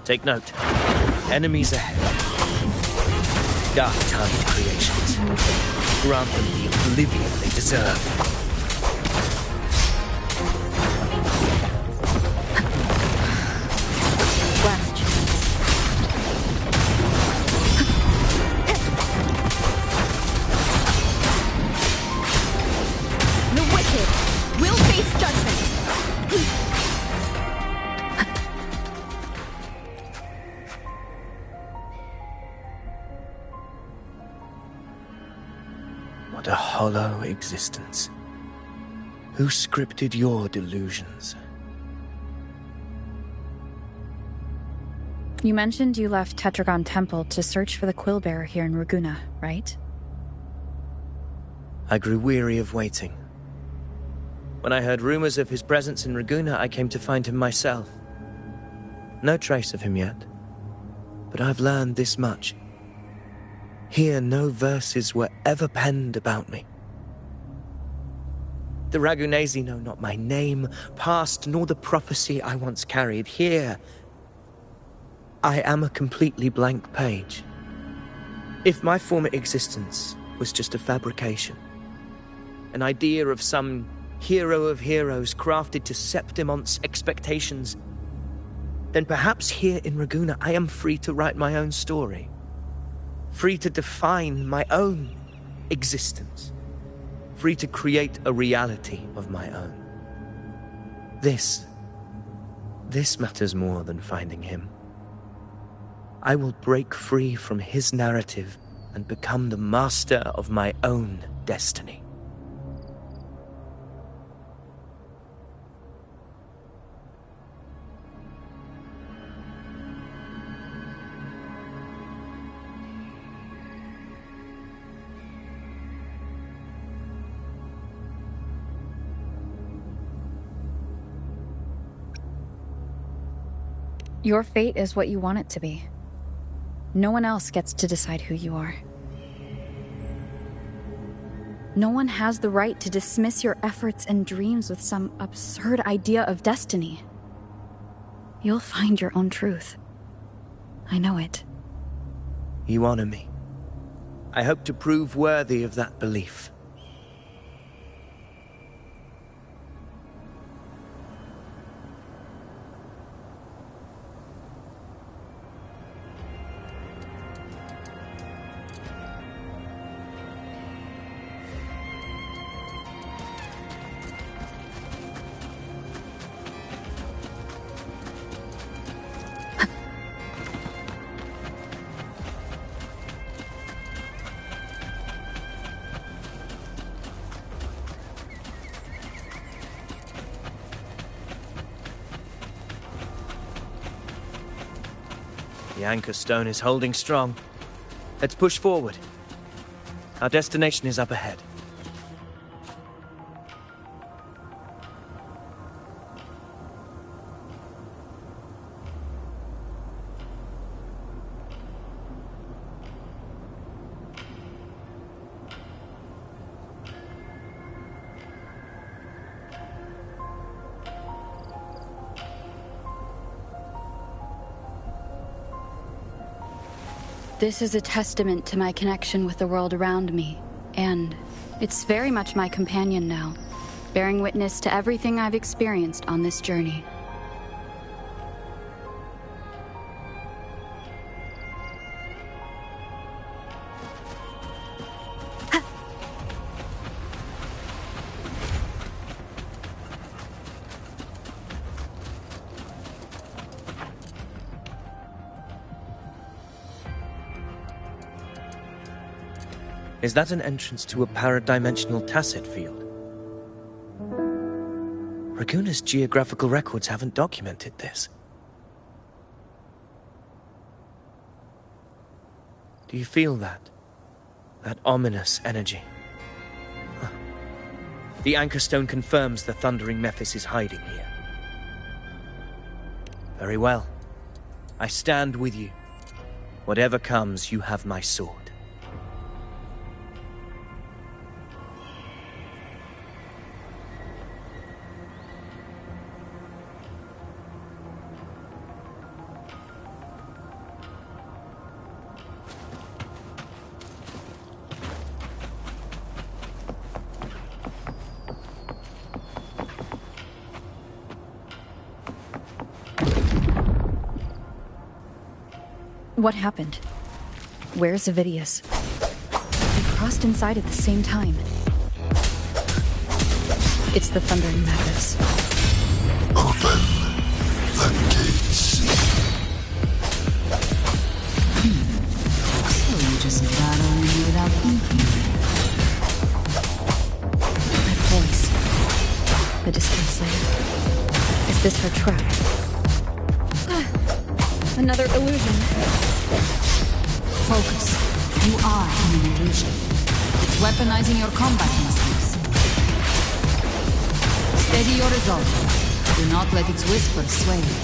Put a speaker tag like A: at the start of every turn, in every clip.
A: Take note. Enemies ahead. Dark-tongued creations. Grant them the oblivion they deserve.
B: Last chance. The wicked will face judgment.
A: What a hollow existence. Who scripted your delusions?
B: You mentioned you left Tetragon Temple to search for the Quillbearer here in Raguna, right?
A: I grew weary of waiting. When I heard rumors of his presence in Raguna, I came to find him myself. No trace of him yet, but I've learned this much. Here, no verses were ever penned about me. The Ragunesi know not my name, past, nor the prophecy I once carried. Here, I am a completely blank page. If my former existence was just a fabrication, an idea of some hero of heroes crafted to Septimon's expectations, then perhaps here in Raguna I am free to write my own story. Free to define my own existence. Free to create a reality of my own. This matters more than finding him. I will break free from his narrative and become the master of my own destiny.
B: Your fate is what you want it to be. No one else gets to decide who you are. No one has the right to dismiss your efforts and dreams with some absurd idea of destiny. You'll find your own truth. I know it.
A: You honor me. I hope to prove worthy of that belief. The anchor stone is holding strong. Let's push forward. Our destination is up ahead.
B: This is a testament to my connection with the world around me, and it's very much my companion now, bearing witness to everything I've experienced on this journey.
A: Is that an entrance to a paradimensional tacit field? Raguna's geographical records haven't documented this. Do you feel that? That ominous energy? Huh. The anchor stone confirms the thundering Mephis is hiding here. Very well. I stand with you. Whatever comes, you have my sword.
B: What happened? Where's Avidius? They crossed inside at the same time. It's the Thundering Magus.
C: Open the gates.
D: So you just battle me without thinking.
B: That voice. The distant Slayer. Is this her trap? Another illusion.
D: Focus. You are an illusion. It's weaponizing your combat instincts. Steady your resolve. Do not let its whispers sway you.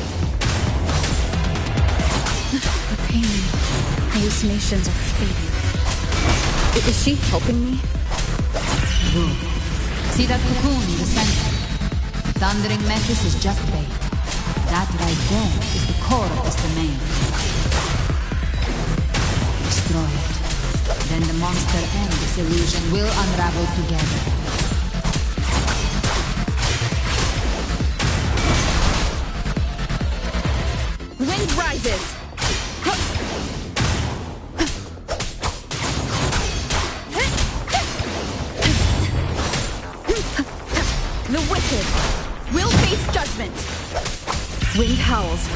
B: The pain. Hallucinations are fading. Is she helping me?
D: Good. See that cocoon in the center? Thundering Mephis is just bait. That right there is the core of this domain. Destroy it. Then the monster and this illusion will unravel together.
B: Wind rises! The wicked will face judgment. Wind howls,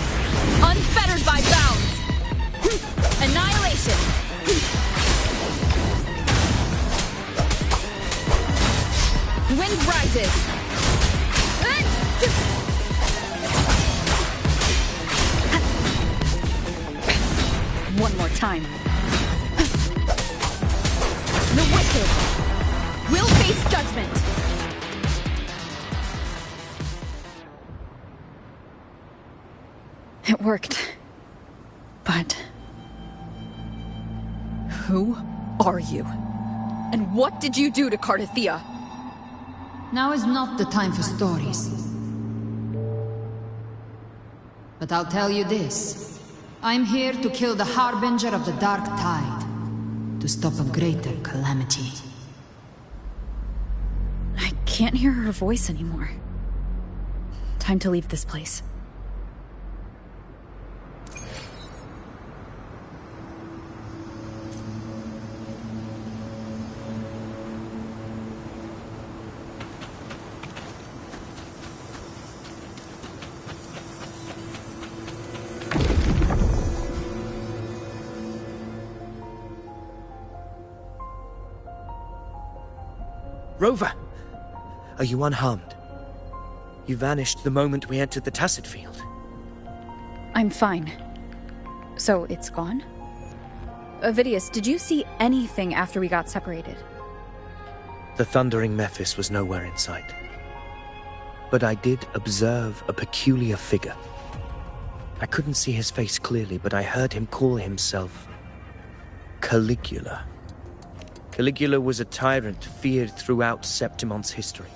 B: unfettered by bounds. Annihilation. Wind rises. One more time. The wicked will face judgment. It worked. But who are you? And what did you do to Cardathia?
D: Now is not the time for stories. But I'll tell you this. I'm here to kill the Harbinger of the Dark Tide. To stop a greater calamity.
B: I can't hear her voice anymore. Time to leave this place.
A: Rover! Are you unharmed? You vanished the moment we entered the Tacet Field.
B: I'm fine. So it's gone? Avidius, did you see anything after we got separated?
A: The Thundering Mephis was nowhere in sight. But I did observe a peculiar figure. I couldn't see his face clearly, but I heard him call himself Caligula. Caligula was a tyrant feared throughout Septimon's history.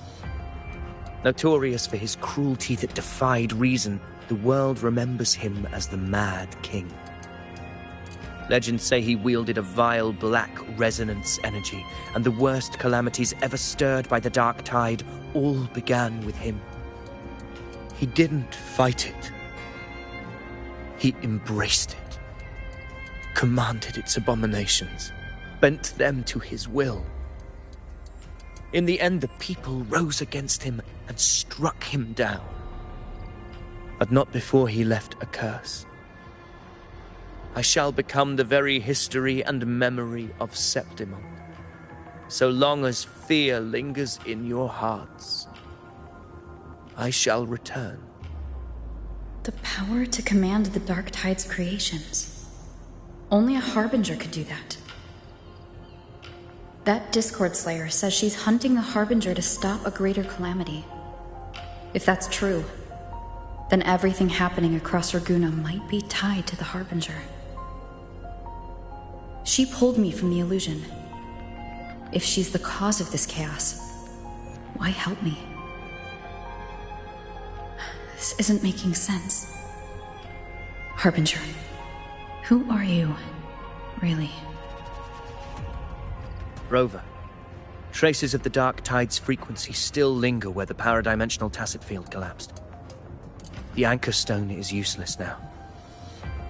A: Notorious for his cruelty that defied reason, the world remembers him as the Mad King. Legends say he wielded a vile black resonance energy, and the worst calamities ever stirred by the Dark Tide all began with him. He didn't fight it. He embraced it, commanded its abominations, bent them to his will. In the end, the people rose against him and struck him down. But not before he left a curse. I shall become the very history and memory of Septimon, so long as fear lingers in your hearts. I shall return.
B: The power to command the Dark Tide's creations. Only a Harbinger could do that. That Discord Slayer says she's hunting a Harbinger to stop a greater calamity. If that's true, then everything happening across Raguna might be tied to the Harbinger. She pulled me from the illusion. If she's the cause of this chaos, why help me? This isn't making sense. Harbinger, who are you, really?
A: Rover, traces of the Dark Tide's frequency still linger where the paradimensional Tacet Field collapsed. The Anchor Stone is useless now.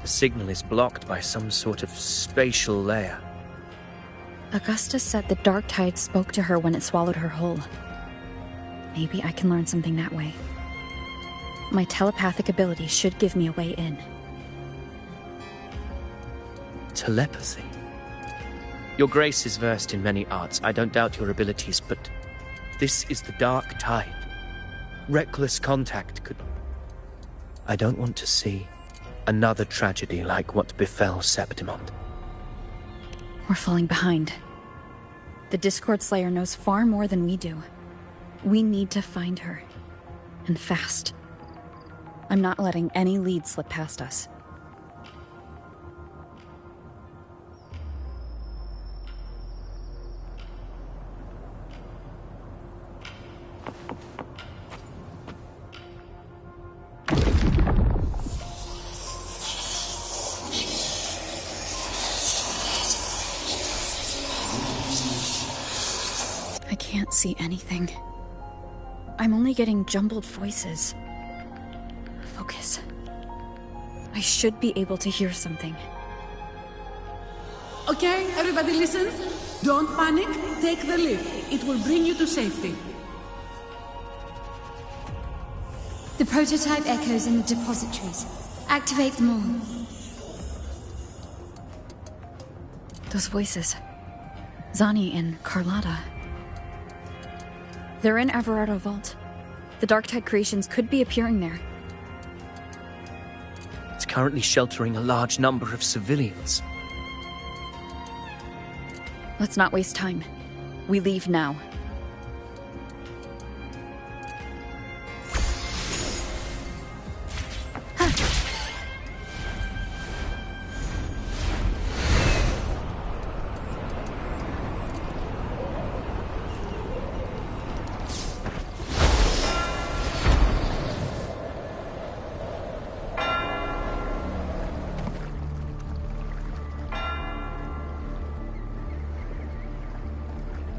A: The signal is blocked by some sort of spatial layer.
B: Augusta said the Dark Tide spoke to her when it swallowed her whole. Maybe I can learn something that way. My telepathic ability should give me a way in.
A: Telepathy? Your Grace is versed in many arts. I don't doubt your abilities, but this is the Dark Tide. Reckless contact could... I don't want to see another tragedy like what befell Septimond.
B: We're falling behind. The Discord Slayer knows far more than we do. We need to find her. And fast. I'm not letting any lead slip past us. I can't see anything. I'm only getting jumbled voices. Focus. I should be able to hear something.
E: Okay, everybody listen. Don't panic. Take the lift. It will bring you to safety.
F: The prototype echoes in the depositories. Activate them all.
B: Those voices. Zani and Carlotta. They're in Everardo Vault. The Darktide creations could be appearing there.
A: It's currently sheltering a large number of civilians.
B: Let's not waste time. We leave now.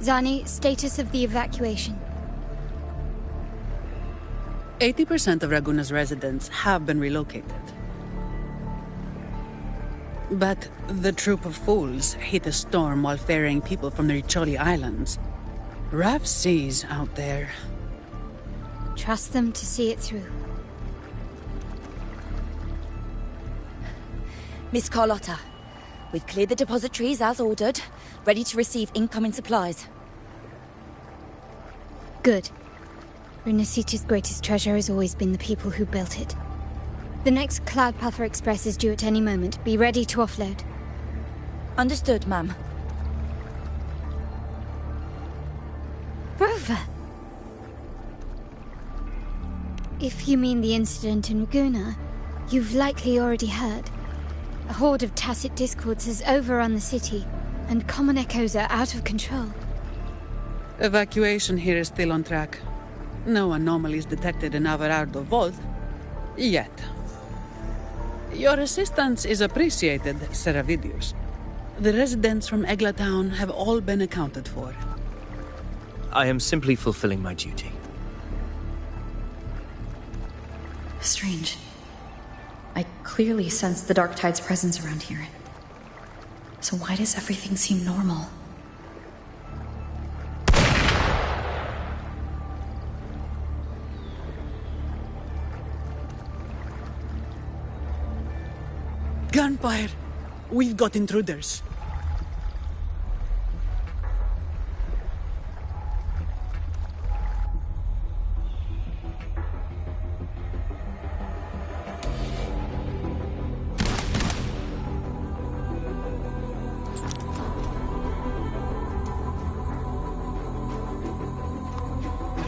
F: Zani, status of the evacuation.
E: 80% of Raguna's residents have been relocated. But the troop of fools hit a storm while ferrying people from the Riccioli Islands. Rough seas out there.
F: Trust them to see it through.
G: Miss Carlotta, we've cleared the depositories as ordered, ready to receive incoming supplies.
F: Good. Runacita's greatest treasure has always been the people who built it. The next Cloudpuffer Express is due at any moment. Be ready to offload.
G: Understood, ma'am.
F: Rover! If you mean the incident in Raguna, you've likely already heard. A horde of tacit discords has overrun the city, and common echoes are out of control.
E: Evacuation here is still on track. No anomalies detected in Everardo Vault. Yet. Your assistance is appreciated, Seravidius. The residents from Eglatown have all been accounted for.
A: I am simply fulfilling my duty.
B: Strange. I clearly sense the Dark Tide's presence around here. So why does everything seem normal?
E: Gunfire! We've got intruders.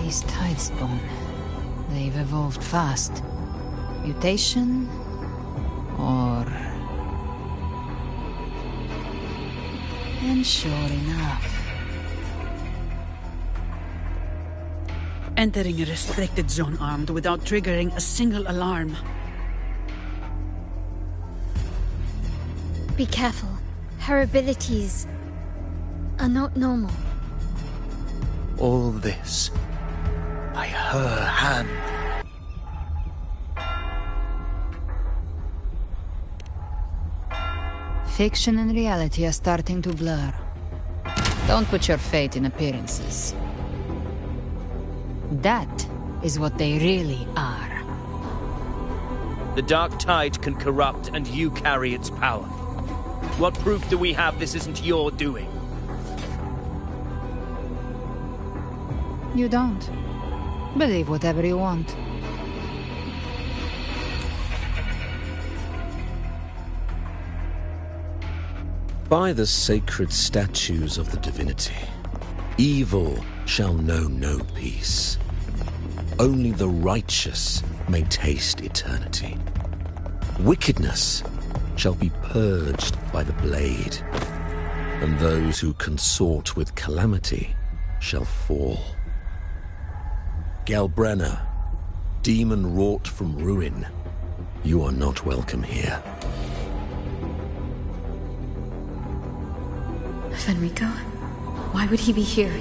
D: These Tidespawn, they've evolved fast. Mutation? Or... And sure enough...
E: Entering a restricted zone armed without triggering a single alarm.
F: Be careful. Her abilities are not normal.
A: All this by her hand.
D: Fiction and reality are starting to blur. Don't put your faith in appearances. That is what they really are.
A: The Dark Tide can corrupt, and you carry its power. What proof do we have this isn't your doing?
D: You don't. Believe whatever you want.
H: By the sacred statues of the divinity, evil shall know no peace. Only the righteous may taste eternity. Wickedness shall be purged by the blade, and those who consort with calamity shall fall. Galbrenna, demon wrought from ruin, you are not welcome here.
B: Fenrico? Why would he be here?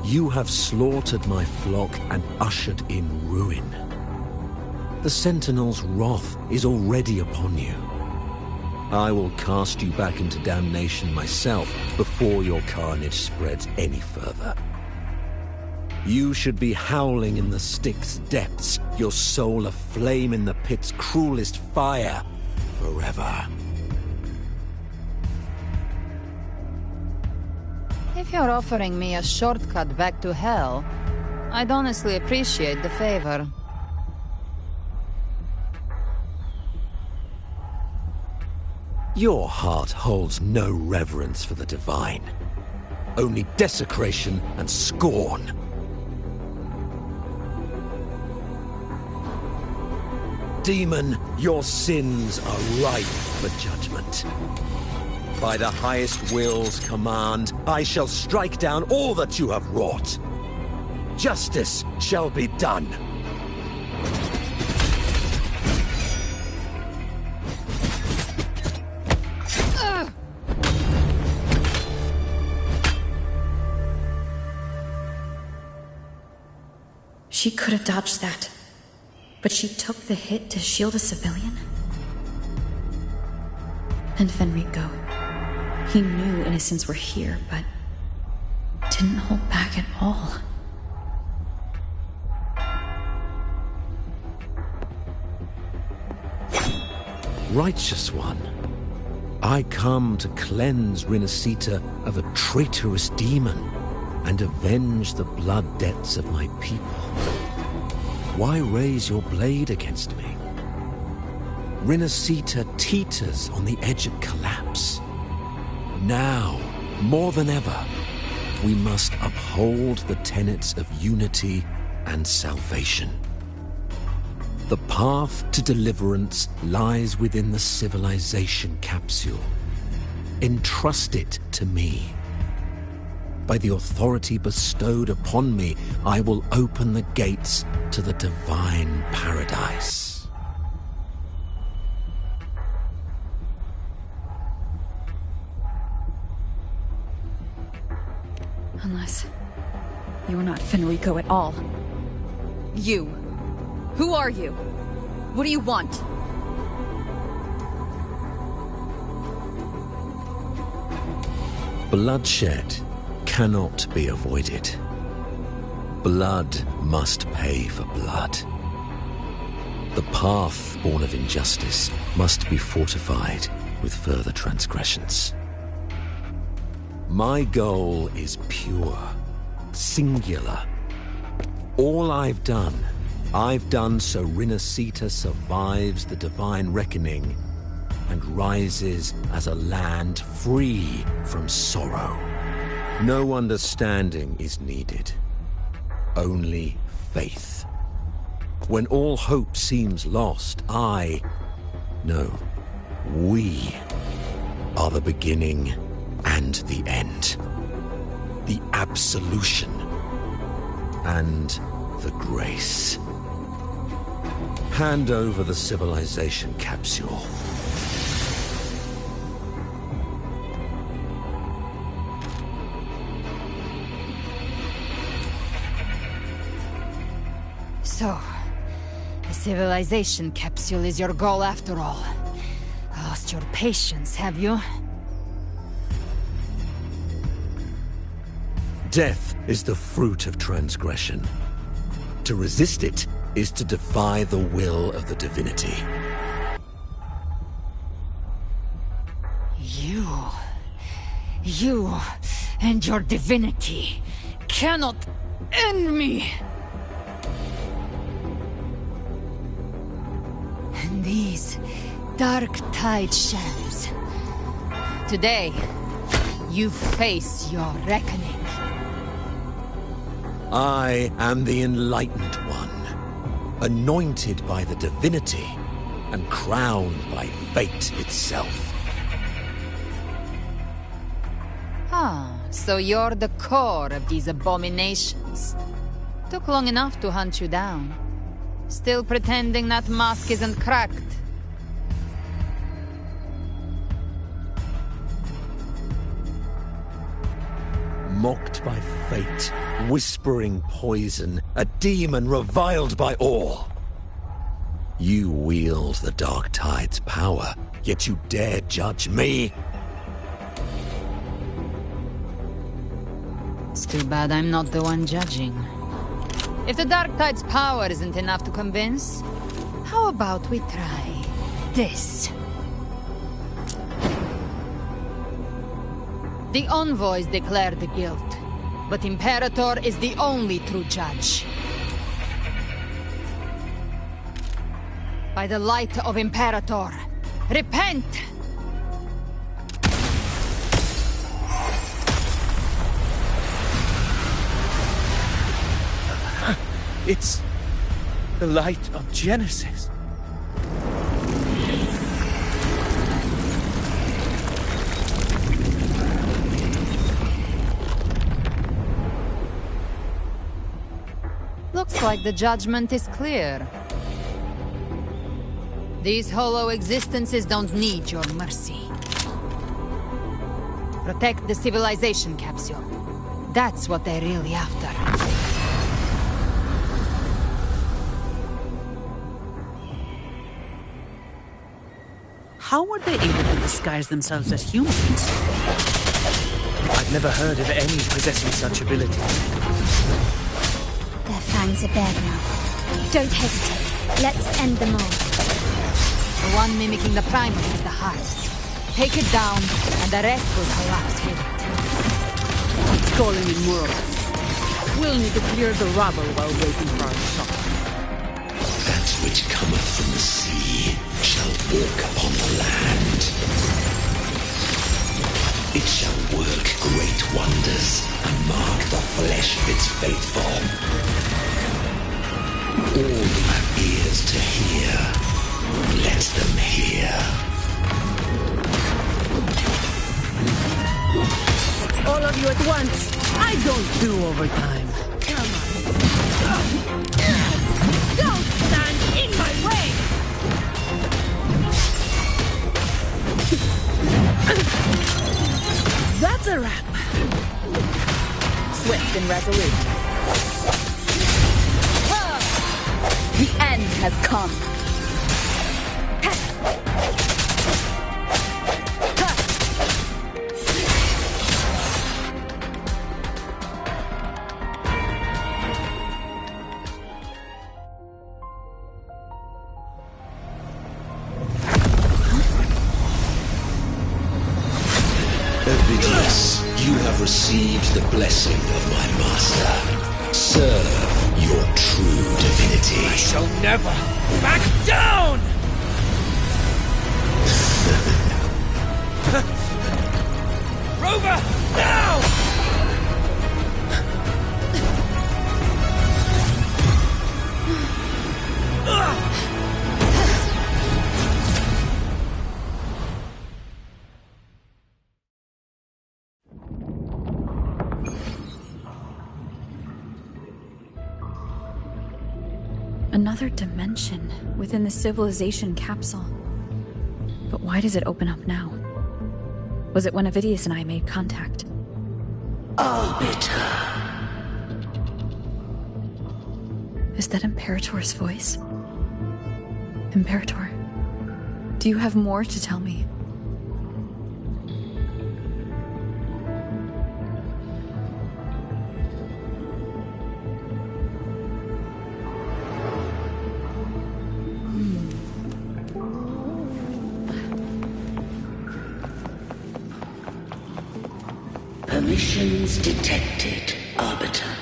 H: You have slaughtered my flock and ushered in ruin. The Sentinel's wrath is already upon you. I will cast you back into damnation myself before your carnage spreads any further. You should be howling in the Styx depths, your soul aflame in the pit's cruelest fire, forever.
D: If you're offering me a shortcut back to hell, I'd honestly appreciate the favor.
H: Your heart holds no reverence for the divine. Only desecration and scorn. Demon, your sins are ripe for judgment. By the highest will's command, I shall strike down all that you have wrought. Justice shall be done.
B: She could have dodged that, but she took the hit to shield a civilian? And Fenrico, he knew innocents were here, but didn't hold back at all.
H: Righteous One, I come to cleanse Rinascita of a traitorous demon and avenge the blood debts of my people. Why raise your blade against me? Rinascita teeters on the edge of collapse. Now, more than ever, we must uphold the tenets of unity and salvation. The path to deliverance lies within the civilization capsule. Entrust it to me. By the authority bestowed upon me, I will open the gates to the divine paradise.
B: Unless you're not Fenrico at all.
G: You. Who are you? What do you want?
H: Bloodshed cannot be avoided. Blood must pay for blood. The path born of injustice must be fortified with further transgressions. My goal is pure, singular. All I've done so Rinascita survives the divine reckoning and rises as a land free from sorrow. No understanding is needed, only faith. When all hope seems lost, we are the beginning and the end. The absolution and the grace. Hand over the civilization capsule.
D: So, the civilization capsule is your goal after all. lost your patience, have you?
H: Death is the fruit of transgression. To resist it is to defy the will of the divinity.
D: You and your divinity cannot end me! And these dark tide shells. Today, you face your reckoning.
H: I am the Enlightened One, anointed by the divinity and crowned by fate itself.
D: Ah, so you're the core of these abominations. Took long enough to hunt you down. Still pretending that mask isn't cracked.
H: Mocked by fate, whispering poison, a demon reviled by all. You wield the Dark Tide's power, yet you dare judge me?
D: It's too bad I'm not the one judging. If the Dark Tide's power isn't enough to convince, how about we try this? The envoys declare the guilt, but Imperator is the only true judge. By the light of Imperator, repent!
A: It's the light of Genesis.
D: Looks like the judgment is clear. These hollow existences don't need your mercy. Protect the civilization capsule. That's what they're really after.
E: How were they able to disguise themselves as humans?
A: I've never heard of any possessing such abilities.
F: Their fangs are bared now. Don't hesitate. Let's end them all.
D: The one mimicking the Primal is the heart. Take it down, and the rest will collapse with it.
E: It's calling in more. We'll need to clear the rubble while waiting for our shot.
C: That which cometh from the sea shall walk upon the land. It shall work great wonders and mark the flesh of its faithful. All who have ears to hear, let them hear.
E: All of you at once. I don't do overtime. Come on. Don't stand in my way! That's a wrap.
G: Swift and resolute. The end has come.
C: Ovidius, you have received the blessing of my master. Serve your true divinity.
A: I shall never back down! Rover, now!
B: Another dimension within the civilization capsule. But why does it open up now? Was it when Ovidius and I made contact?
C: Arbiter.
B: Is that Imperator's voice? Imperator, do you have more to tell me?
I: Conditions detected, Arbiter.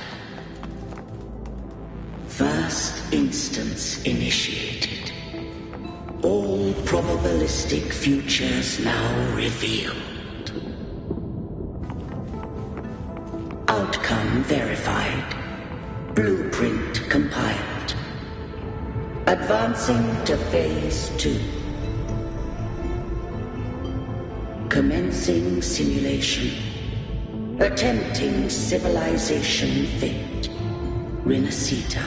I: First instance initiated. All probabilistic futures now revealed. Outcome verified. Blueprint compiled. Advancing to Phase 2. Commencing simulation. Attempting civilization fit. Renacita.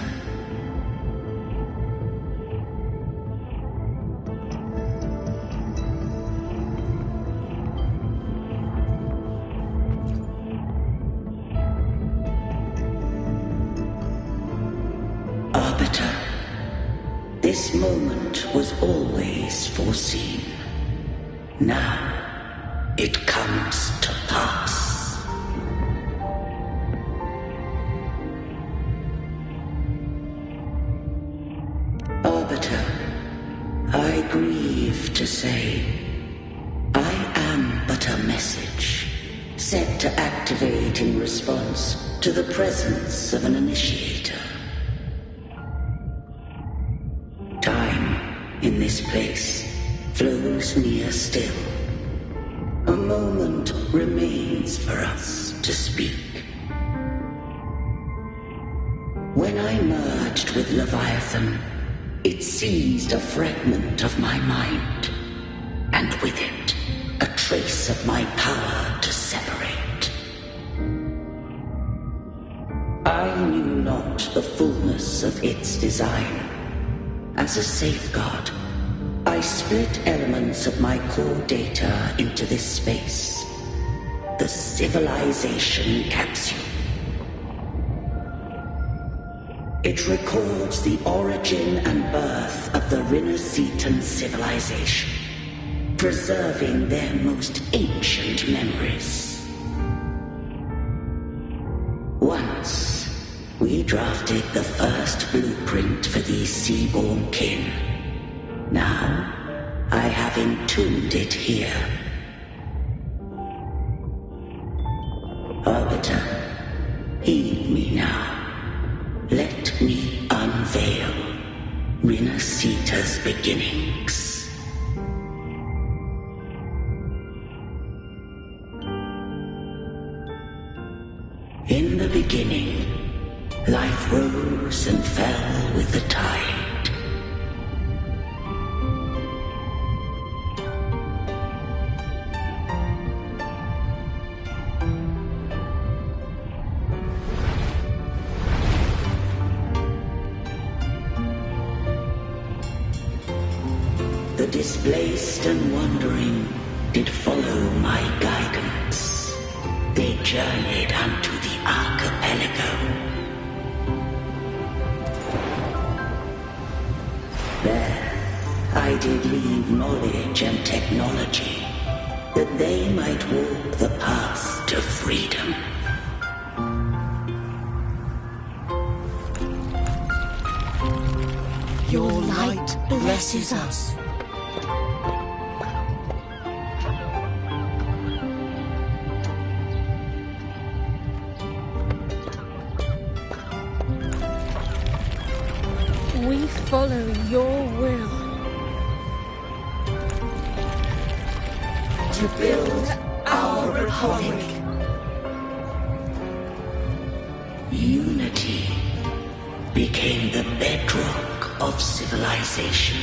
I: Arbiter, this moment was always foreseen. Now, it comes to pass. Arbiter, I grieve to say, I am but a message, set to activate in response to the presence of an initiator. Time, in this place, flows near still. A moment remains for us to speak. When I merged with Leviathan, it seized a fragment of my mind, and with it, a trace of my power to separate. I knew not the fullness of its design. As a safeguard, I split elements of my core data into this space. The civilization capsule. It records the origin and birth of the Renacetan civilization, preserving their most ancient memories. Once, we drafted the first blueprint for these seaborn kin. Now, I have entombed it here. Arbiter, heed me now. Let me unveil Renacita's beginnings. In the beginning, life rose and fell with the tide. The displaced and wandering did follow my guidance. They journeyed unto the archipelago. There, I did leave knowledge and technology, that they might walk the path to freedom.
A: Your light blesses us.
F: We follow your will.
I: To build our republic. Unity became the bedrock of civilization.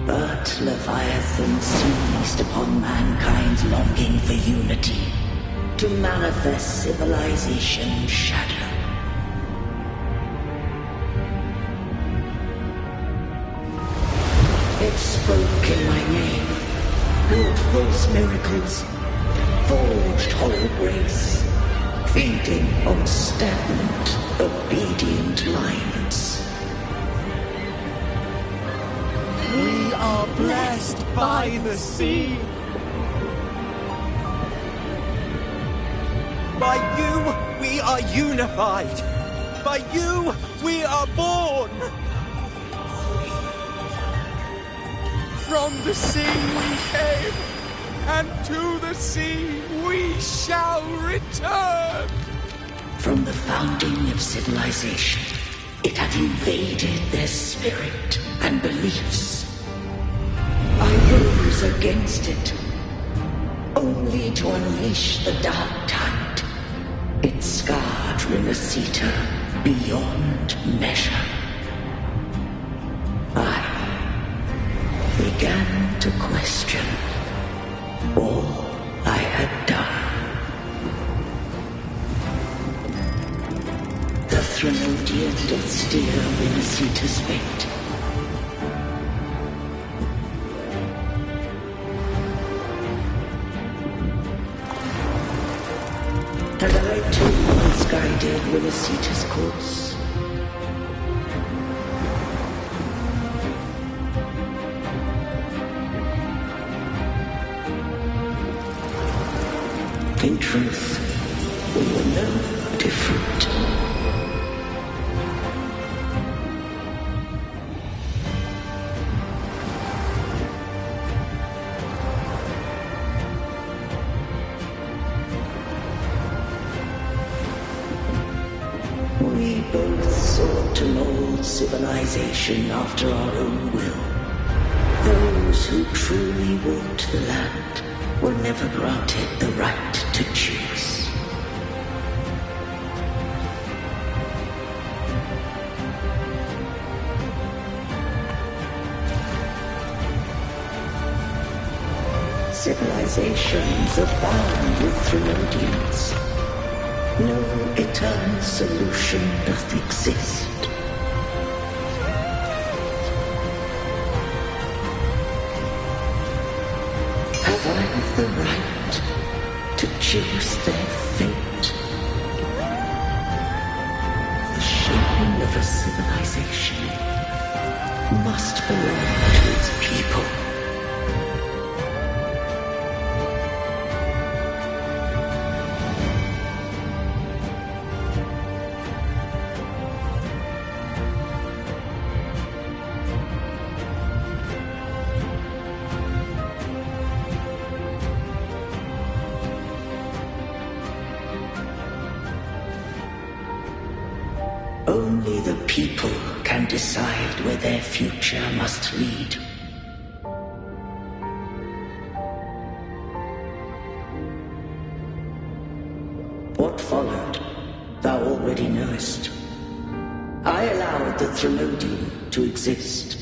I: But Leviathan seized upon mankind's longing for unity to manifest civilization's shadow. It spoke in my name, wrought false miracles, forged hollow grace, feeding on stagnant, obedient minds.
A: We are blessed by the sea. By you, we are unified. By you, we are born. From the sea we came, and to the sea
C: we shall return!
I: From the founding of civilization, it had invaded their spirit and beliefs. I rose against it, only to unleash the Dark Tide. It scarred Renacita beyond measure. I began to question all I had done. The Threnodian doth steer Renacita's fate. And I too once guided Renacita's course. In truth, we were no different. We both sought to mold civilization after our own will. Those who truly walked the land were never granted the right to choose. Civilizations abound with Threnodians. No eternal solution doth exist. Have I the right to choose their fate? The shaping of a civilization must belong to its people. Only the people can decide where their future must lead. What followed, thou already knowest. I allowed the Threnodian to exist.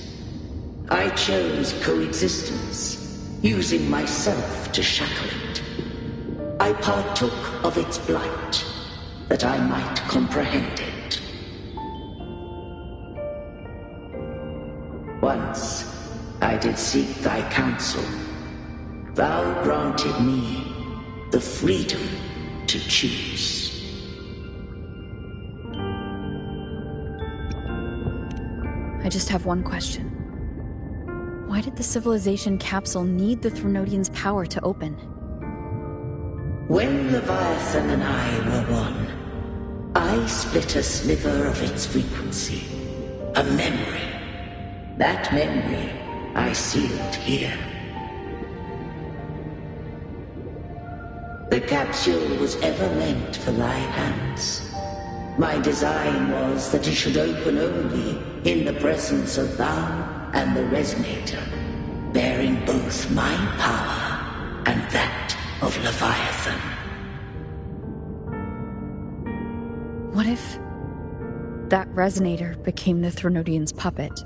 I: I chose coexistence, using myself to shackle it. I partook of its blight, that I might comprehend it. Once I did seek thy counsel. Thou granted me the freedom to choose.
B: I just have one question. Why did the civilization capsule need the Threnodian's power to open?
I: When Leviathan and I were one, I split a sliver of its frequency, a memory. That memory I sealed here. The capsule was ever meant for thy hands. My design was that it should open only in the presence of thou and the Resonator, bearing both my power and that of Leviathan.
B: What if that Resonator became the Threnodian's puppet?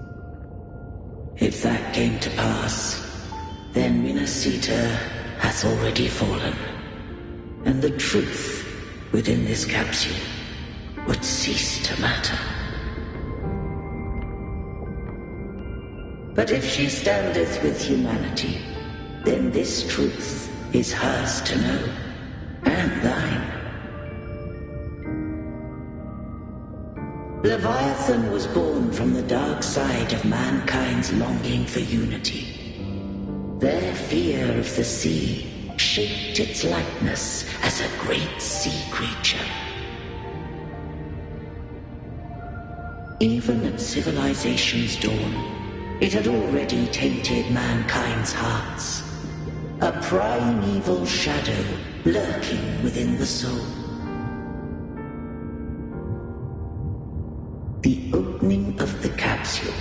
I: If that came to pass, then Renacita hath already fallen, and the truth within this capsule would cease to matter. But if she standeth with humanity, then this truth is hers to know, and thine. Leviathan was born from the dark side of mankind's longing for unity. Their fear of the sea shaped its likeness as a great sea creature. Even at civilization's dawn, it had already tainted mankind's hearts. A primeval shadow lurking within the soul. The opening of the capsule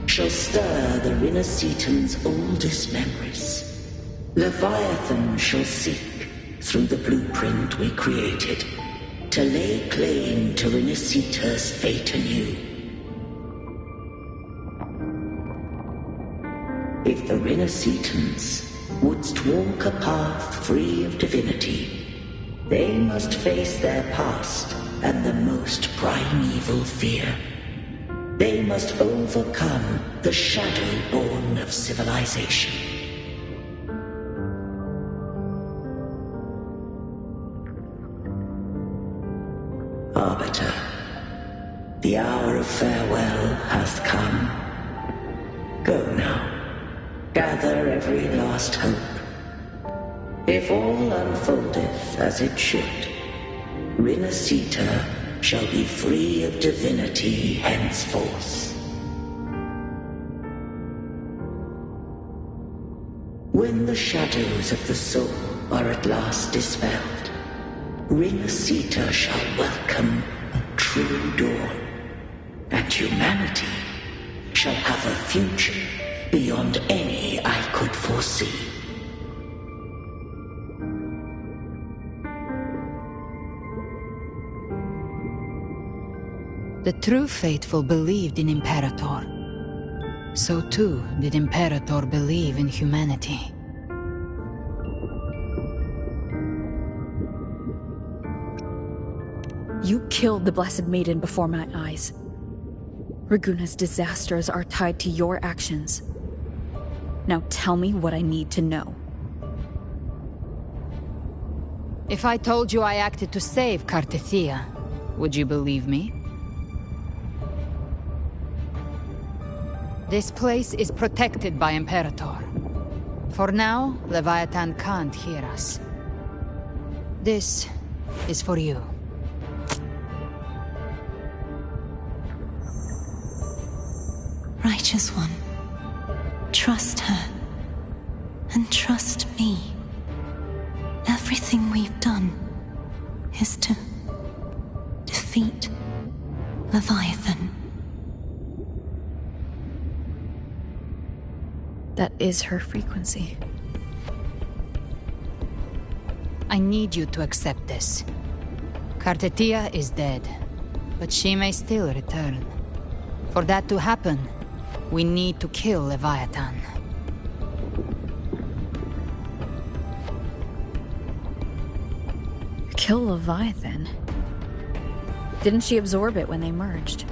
I: shall stir the Rinascitan's oldest memories. Leviathan shall seek, through the blueprint we created, to lay claim to Rinascita's fate anew. If the Rinascitans wouldst walk a path free of divinity, they must face their past and the most primeval fear. They must overcome the shadow born of civilization. Arbiter, the hour of farewell hath come. Go now. Gather every last hope. If all unfoldeth as it should, Rinascita shall be free of divinity henceforth. When the shadows of the soul are at last dispelled, Rinascita shall welcome a true dawn, and humanity shall have a future beyond any I could foresee.
D: The true faithful believed in Imperator. So too did Imperator believe in humanity.
B: You killed the Blessed Maiden before my eyes. Raguna's disasters are tied to your actions. Now tell me what I need to know.
D: If I told you I acted to save Cartethia, would you believe me? This place is protected by Imperator. For now, Leviathan can't hear us. This is for you.
J: Righteous One, trust her, and trust me. Everything we've done is to defeat Leviathan.
B: That is her frequency.
D: I need you to accept this. Cartethia is dead, but she may still return. For that to happen, we need to kill Leviathan.
B: Kill Leviathan? Didn't she absorb it when they merged?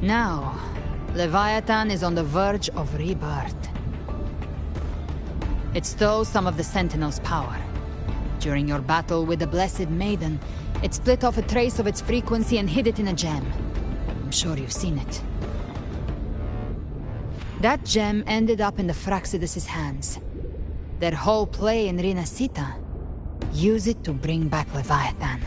D: Now, Leviathan is on the verge of rebirth. It stole some of the Sentinel's power. During your battle with the Blessed Maiden, it split off a trace of its frequency and hid it in a gem. I'm sure you've seen it. That gem ended up in the Fraxidus' hands. Their whole play in Rinascita, use it to bring back Leviathan.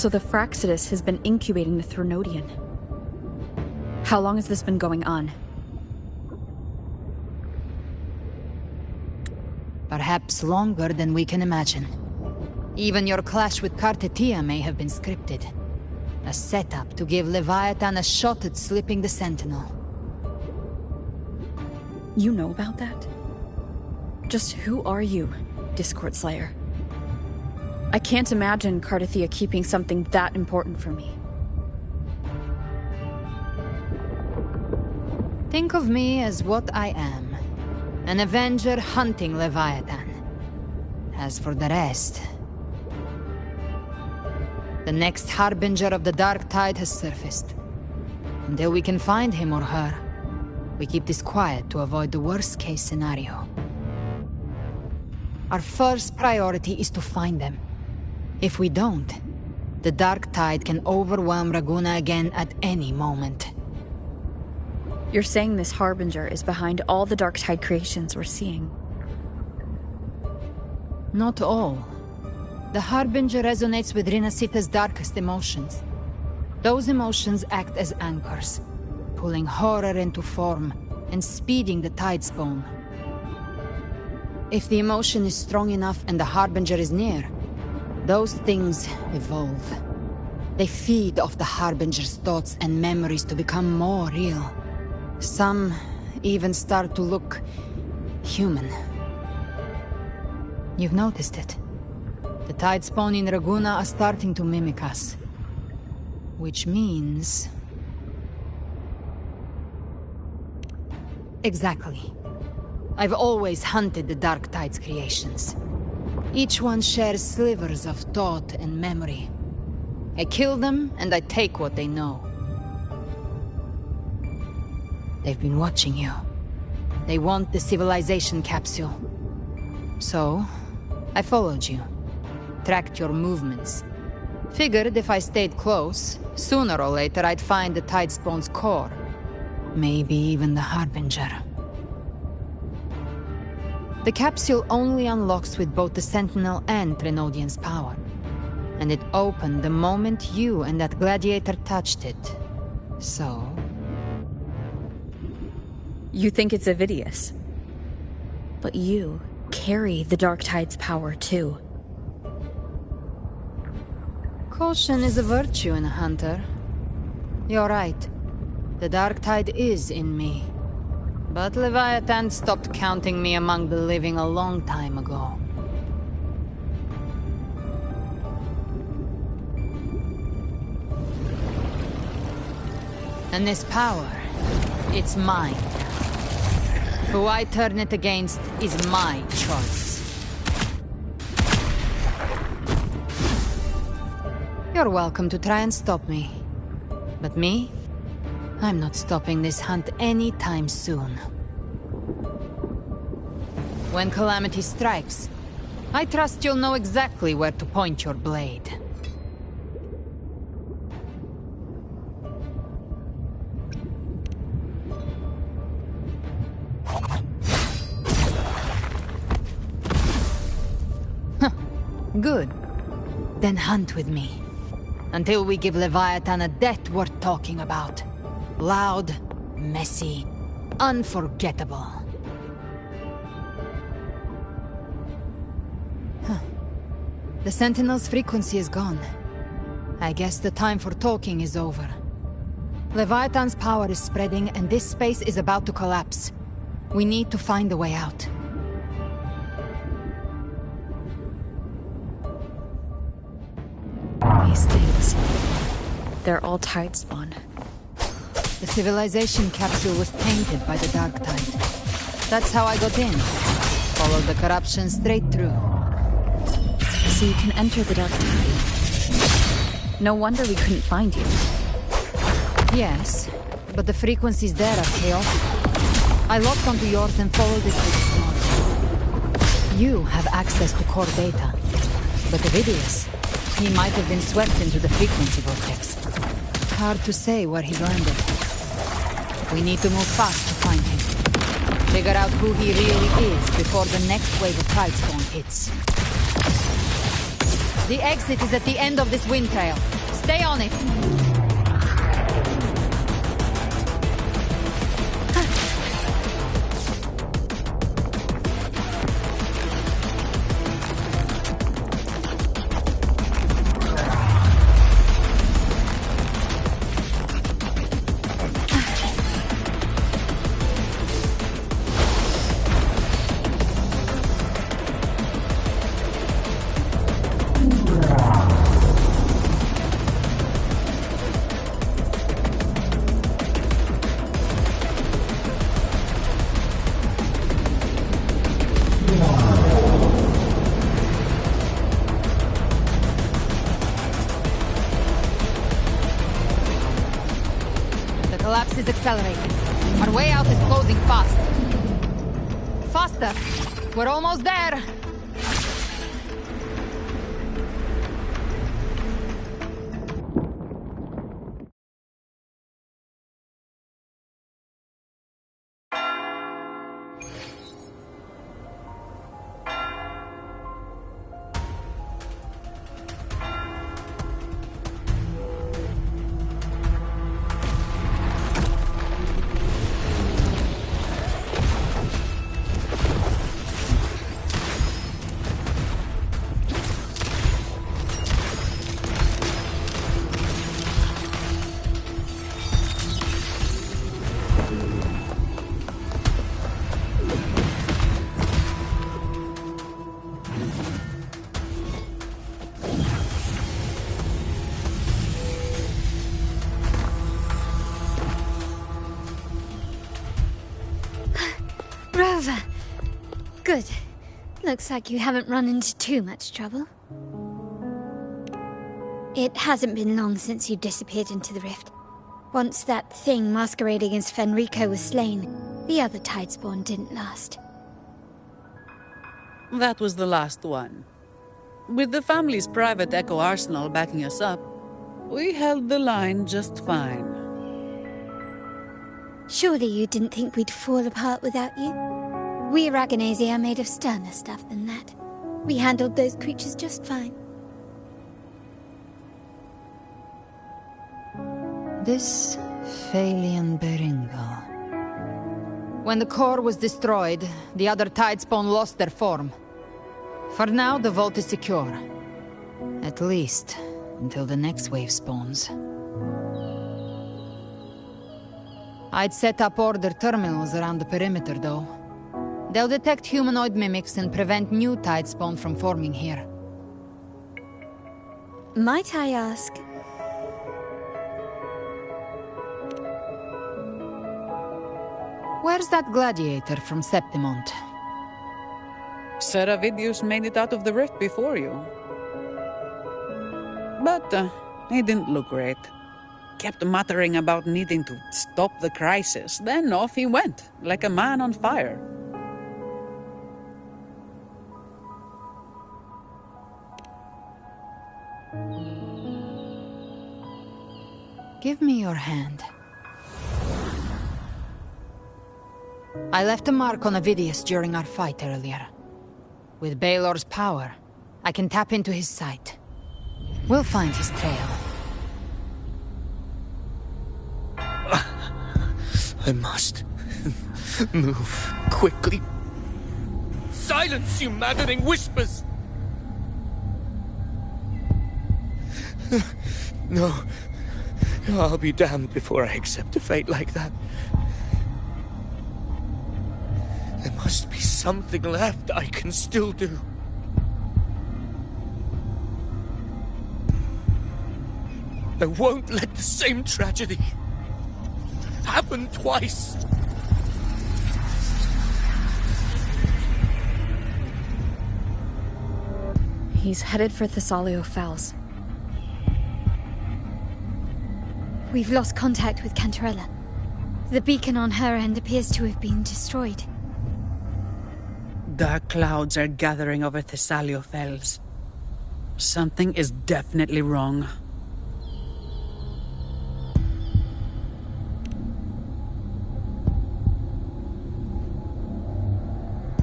B: So the Fraxidus has been incubating the Threnodian. How long has this been going on?
D: Perhaps longer than we can imagine. Even your clash with Kartetia may have been scripted. A setup to give Leviathan a shot at slipping the Sentinel.
B: You know about that? Just who are you, Discord Slayer? I can't imagine Kartetia keeping something that important from me.
D: Think of me as what I am. An Avenger hunting Leviathan. As for the rest... The next Harbinger of the Dark Tide has surfaced. Until we can find him or her, we keep this quiet to avoid the worst-case scenario. Our first priority is to find them. If we don't, the Dark Tide can overwhelm Raguna again at any moment.
B: You're saying this Harbinger is behind all the Dark Tide creations we're seeing?
D: Not all. The Harbinger resonates with Rinasita's darkest emotions. Those emotions act as anchors, pulling horror into form and speeding the Tidespawn. If the emotion is strong enough and the Harbinger is near, those things evolve. They feed off the Harbinger's thoughts and memories to become more real. Some even start to look human. You've noticed it. The Tidespawn in Raguna are starting to mimic us. Which means... Exactly. I've always hunted the Dark Tide's creations. Each one shares slivers of thought and memory. I kill them, and I take what they know. They've been watching you. They want the civilization capsule. So, I followed you. Tracked your movements. Figured if I stayed close, sooner or later I'd find the Tidespawn's core. Maybe even the Harbinger. The capsule only unlocks with both the Sentinel and Threnodian's power. And it opened the moment you and that gladiator touched it. So...
B: You think it's Avidius. But you carry the Dark Tide's power too.
D: Caution is a virtue in a hunter. You're right. The Dark Tide is in me. But Leviathan stopped counting me among the living a long time ago. And this power, it's mine. Who I turn it against is my choice. You're welcome to try and stop me. But me? I'm not stopping this hunt anytime soon. When calamity strikes, I trust you'll know exactly where to point your blade. Good. Then hunt with me. Until we give Leviathan a death worth talking about. Loud, messy, unforgettable. The Sentinel's frequency is gone. I guess the time for talking is over. Leviathan's power is spreading and this space is about to collapse. We need to find a way out.
B: These things... They're all Tidespawn.
D: The civilization capsule was tainted by the Dark Tide. That's how I got in. Followed the corruption straight through.
B: So you can enter the Dark Tide. No wonder we couldn't find you.
D: Yes, but the frequencies there are chaotic. I locked onto yours and followed it to the storm. You have access to core data. But Avidius, he might have been swept into the frequency vortex. Hard to say where he landed. We need to move fast to find him. Figure out who he really is before the next wave of Tidespawn hits. The exit is at the end of this wind trail. Stay on it. Collapse is accelerating. Our way out is closing fast. Faster! We're almost there!
F: Rover! Good. Looks like you haven't run into too much trouble. It hasn't been long since you disappeared into the rift. Once that thing masquerading as Fenrico was slain, the other Tidespawn didn't last.
E: That was the last one. With the family's private Echo arsenal backing us up, we held the line just fine.
F: Surely you didn't think we'd fall apart without you? We Aragonese are made of sterner stuff than that. We handled those creatures just fine.
D: This Phalian Beringal. When the core was destroyed, the other Tidespawn lost their form. For now, the vault is secure. At least, until the next wave spawns. I'd set up order terminals around the perimeter, though. They'll detect humanoid mimics and prevent new Tidespawn from forming here.
F: Might I ask...
D: Where's that gladiator from Septimont?
E: Seravidius made it out of the rift before you. But he didn't look great. Kept muttering about needing to stop the crisis, then off he went, like a man on fire.
D: Give me your hand. I left a mark on Avidius during our fight earlier. With Baelor's power, I can tap into his sight. We'll find his trail.
A: I must move quickly. Silence, you maddening whispers! No, I'll be damned before I accept a fate like that. There must be something left I can still do. I won't let the same tragedy happen twice.
B: He's headed for Thessalio Fells.
F: We've lost contact with Cantarella. The beacon on her end appears to have been destroyed.
E: Dark clouds are gathering over Thessalio Fells. Something is definitely wrong.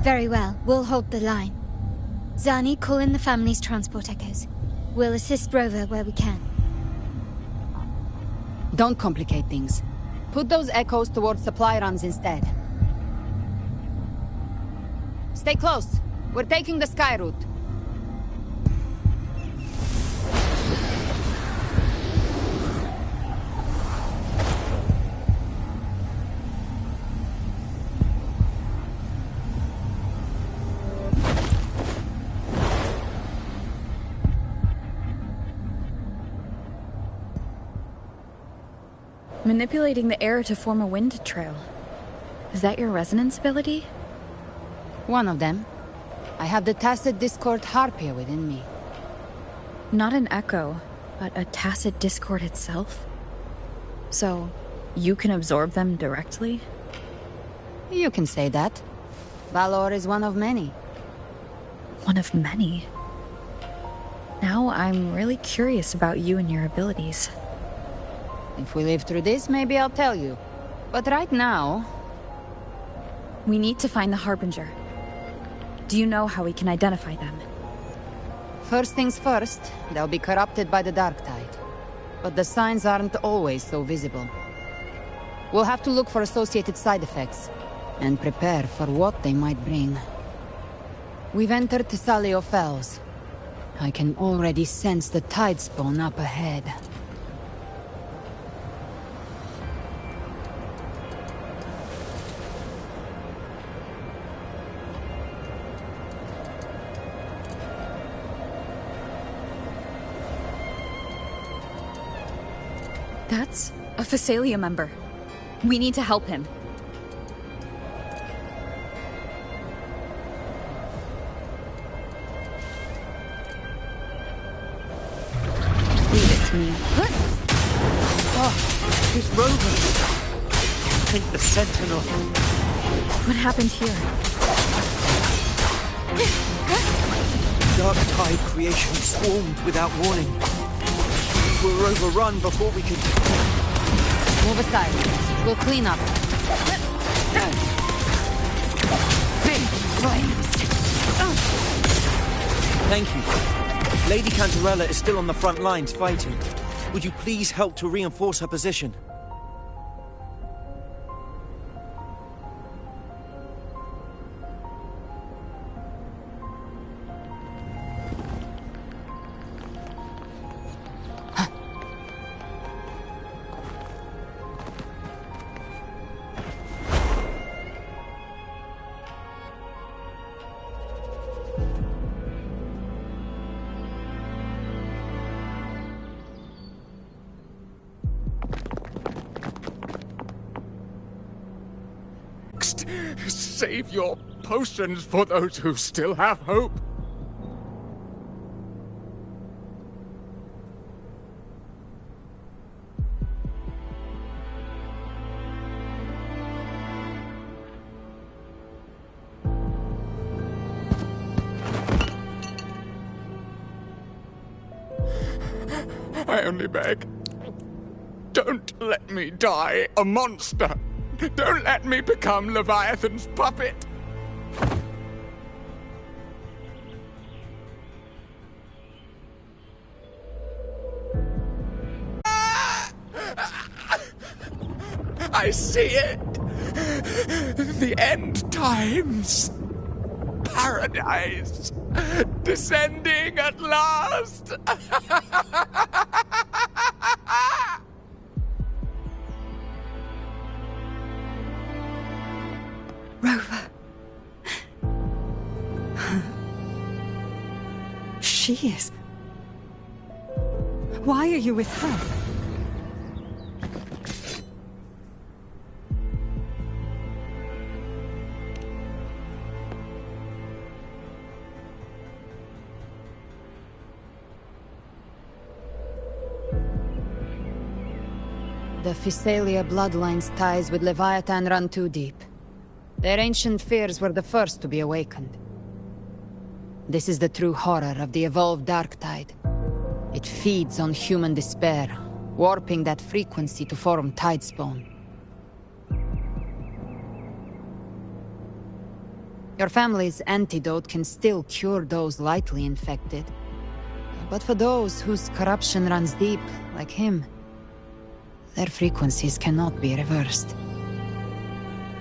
F: Very well, we'll hold the line. Zani, call in the family's transport echoes. We'll assist Rover where we can.
D: Don't complicate things. Put those echoes towards supply runs instead. Stay close. We're taking the sky route.
B: Manipulating the air to form a wind trail. Is that your resonance ability?
D: One of them. I have the Tacit Discord Harpia within me.
B: Not an echo, but a Tacit Discord itself? So, you can absorb them directly?
D: You can say that. Valor is one of many.
B: One of many? Now I'm really curious about you and your abilities.
D: If we live through this, maybe I'll tell you. But right now...
B: We need to find the Harbinger. Do you know how we can identify them?
D: First things first, they'll be corrupted by the Dark Tide. But the signs aren't always so visible. We'll have to look for associated side effects, and prepare for what they might bring. We've entered Thessalio Fells. I can already sense the Tidespawn up ahead.
B: That's a Phasalia member. We need to help him. Leave it to me.
A: Oh, it's Rover. I think the Sentinel.
B: What happened here?
A: Dark Tide creation swarmed without warning. We'll overrun before we can...
D: Move aside. We'll clean up.
A: Big flames! Thank you. Lady Cantarella is still on the front lines fighting. Would you please help to reinforce her position?
K: Save your potions for those who still have hope. I only beg. Don't let me die a monster. Don't let me become Leviathan's puppet! I see it! The end times! Paradise! Descending at last!
J: Rover. She is. Why are you with her?
D: The Phasalia bloodline's ties with Leviathan run too deep. Their ancient fears were the first to be awakened. This is the true horror of the evolved Dark Tide. It feeds on human despair, warping that frequency to form Tidespawn. Your family's antidote can still cure those lightly infected, But for those whose corruption runs deep, like him, their frequencies cannot be reversed.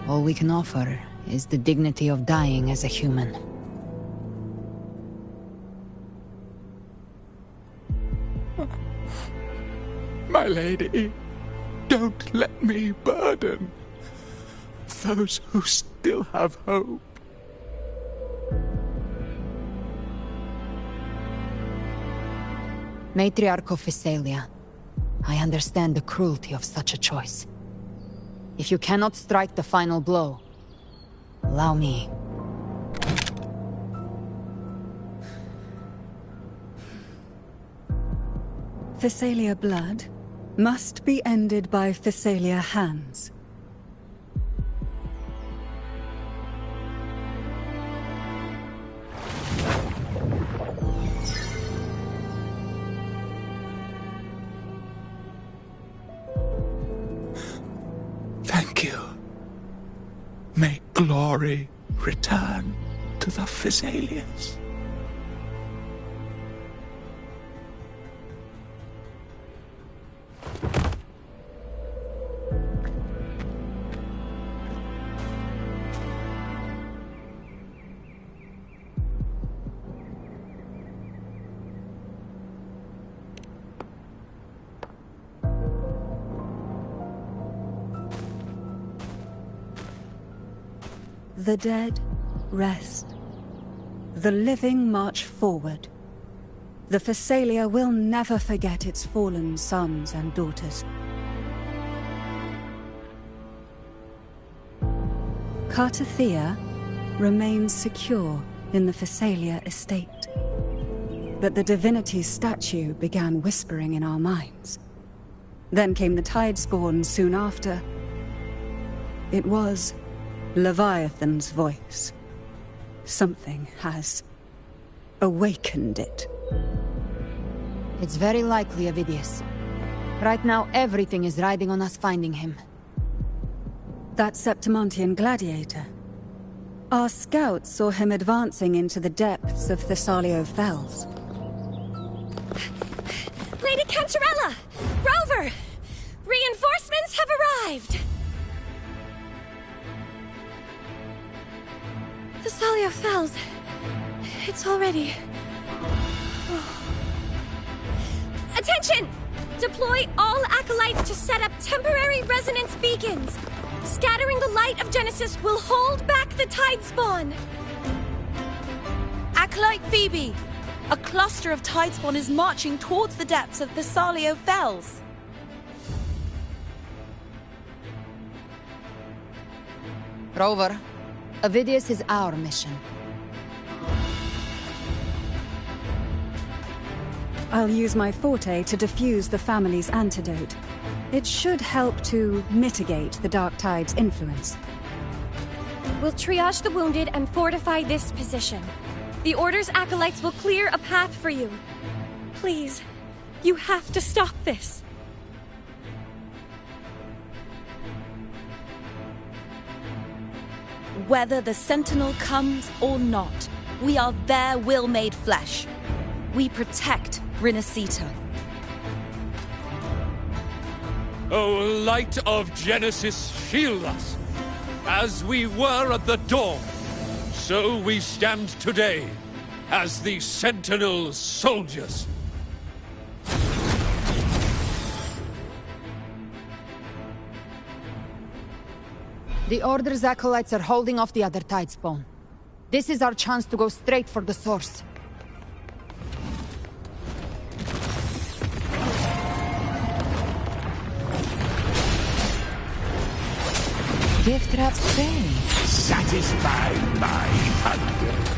D: All we can offer is the dignity of dying as a human.
K: My lady, don't let me burden those who still have hope.
D: Matriarch of Physalia, I understand the cruelty of such a choice. If you cannot strike the final blow, allow me.
J: Physalia blood must be ended by Physalia hands.
K: Thank you. May glory return to the Physalians.
J: The dead rest. The living march forward. The Physalia will never forget its fallen sons and daughters. Cartathea remains secure in the Physalia estate. But the divinity's statue began whispering in our minds. Then came the Tidespawn soon after. It was Leviathan's voice. Something has awakened it.
D: It's very likely, Avidius. Right now, everything is riding on us finding him.
J: That Septimontian gladiator. Our scouts saw him advancing into the depths of Thessalio Fells.
L: Lady Cantarella! Rover! Reinforcements have arrived! Thessalio Fells. It's already... Oh. Attention! Deploy all acolytes to set up temporary resonance beacons. Scattering the light of Genesis will hold back the Tidespawn.
G: Acolyte Phoebe! A cluster of Tidespawn is marching towards the depths of Thessalio Fells.
D: Rover, Avidius is our mission.
J: I'll use my forte to defuse the family's antidote. It should help to mitigate the Dark Tide's influence.
L: We'll triage the wounded and fortify this position. The Order's acolytes will clear a path for you. Please, you have to stop this.
G: Whether the Sentinel comes or not, we are their will made flesh. We protect Rinascita.
M: O light of Genesis, shield us. As we were at the dawn, so we stand today as the Sentinel soldiers.
D: The Order's acolytes are holding off the other Tidespawn. This is our chance to go straight for the source. Gift wrap Faye.
K: Satisfy my hunger.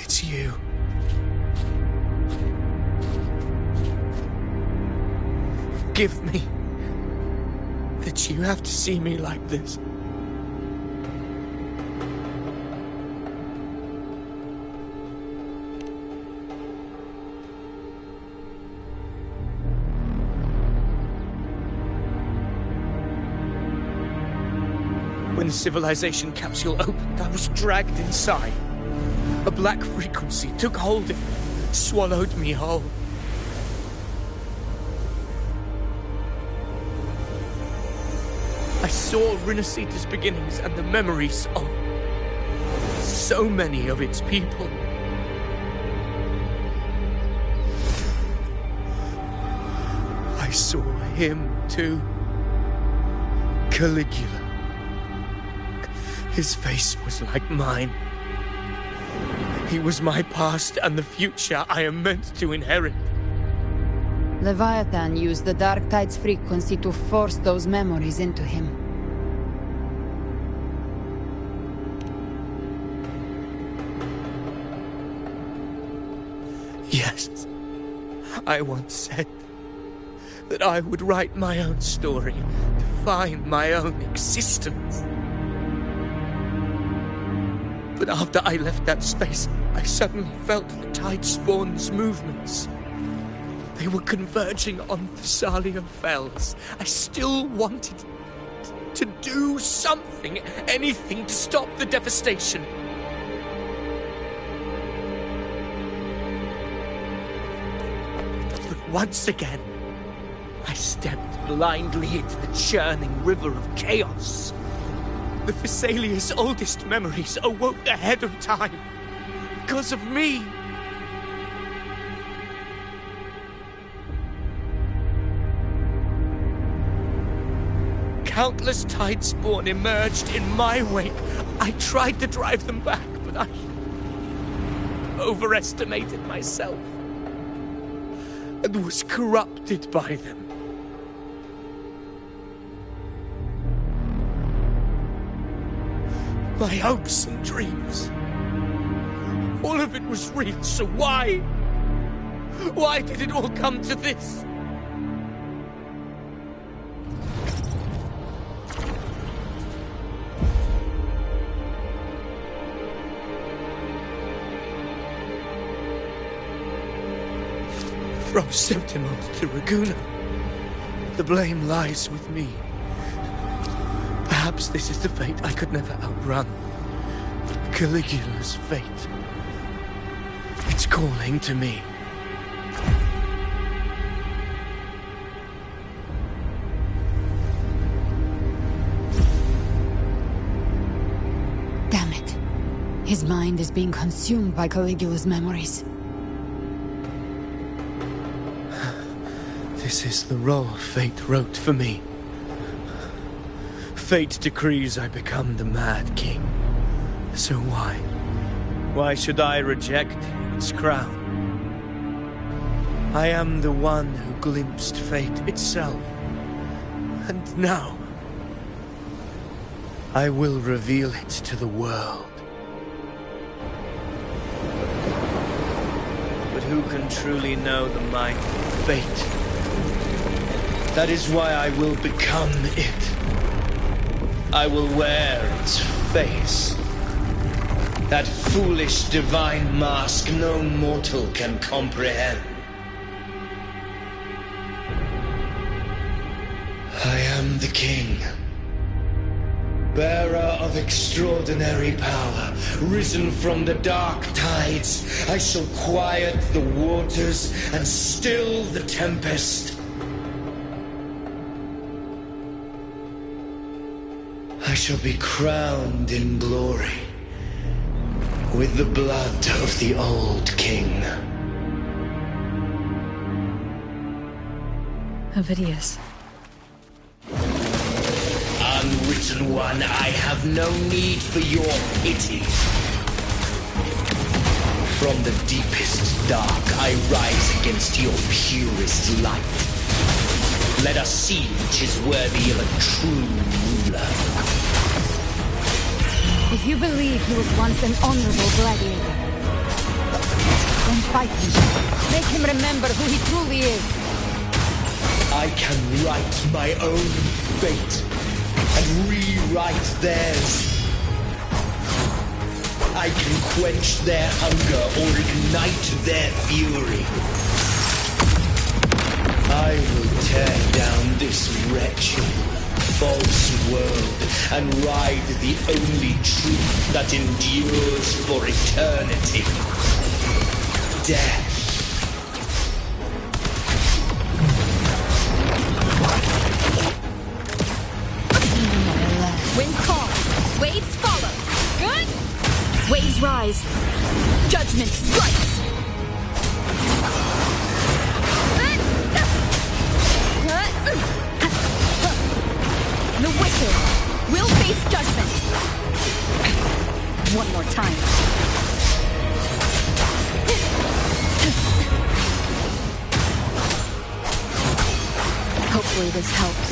K: It's you. Forgive me.
A: do you have to see me like this? When the civilization capsule opened, I was dragged inside. A black frequency took hold of me, swallowed me whole. I saw Rinasita's beginnings and the memories of so many of its people. I saw him too. Caligula. His face was like mine. He was my past and the future I am meant to inherit.
D: Leviathan used the Dark Tide's frequency to force those memories into him.
A: Yes, I once said that I would write my own story, define my own existence. But after I left that space, I suddenly felt the Tidespawn's movements. They were converging on Thessalia Fells. I still wanted to do something, anything to stop the devastation. But once again, I stepped blindly into the churning river of chaos. The Thessalia's oldest memories awoke ahead of time. Because of me. Countless Tidespawn emerged in my wake. I tried to drive them back, but I overestimated myself and was corrupted by them. My hopes and dreams. All of it was real, so why? Why did it all come to this? Throw Sentinels to Ragusa. The blame lies with me. Perhaps this is the fate I could never outrun. Caligula's fate. It's calling to me.
D: Damn it. His mind is being consumed by Caligula's memories.
A: This is the role fate wrote for me. Fate decrees I become the Mad King. So why? Why should I reject its crown? I am the one who glimpsed fate itself. And now, I will reveal it to the world. But who can truly know the mind of fate? That is why I will become it. I will wear its face. That foolish divine mask no mortal can comprehend. I am the king. Bearer of extraordinary power, risen from the dark tides, I shall quiet the waters and still the tempest. I shall be crowned in glory with the blood of the old king.
B: Ovidius.
C: Unwritten one, I have no need for your pity. From the deepest dark, I rise against your purest light. Let us see which is worthy of a true ruler.
D: If you believe he was once an honorable gladiator, then fight him. Make him remember who he truly is.
C: I can write my own fate. and rewrite theirs. I can quench their hunger or ignite their fury. I will tear down this wretched, false world and ride the only truth that endures for eternity. Death.
B: Winds call. Waves follow. Good? Waves rise. Judgment strikes. The wicked will face judgment. One more time. Hopefully this helps.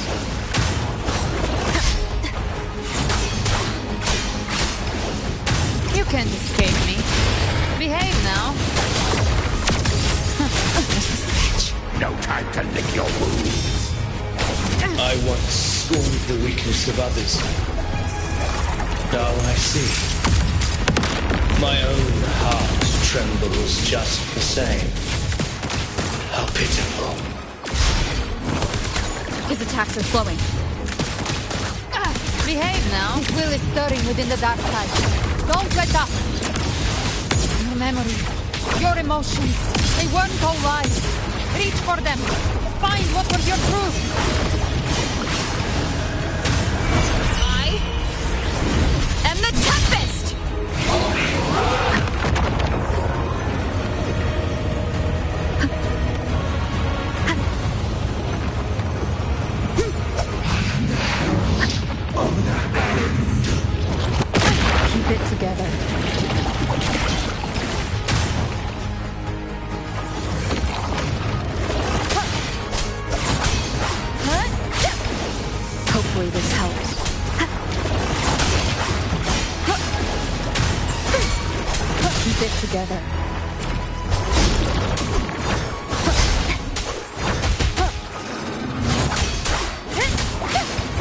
D: You can't escape me. Behave now.
K: No time to lick your wounds.
C: I once scorned the weakness of others. Now I see. My own heart trembles just the same. How pitiful.
B: His attacks are slowing.
D: Behave now. His will is stirring within the dark tide. Don't let up. Your memories, your emotions, they weren't all lies. Reach for them. Find what was your truth.
B: I am the Tempest! Keep it together. Hopefully this helps. Keep it together.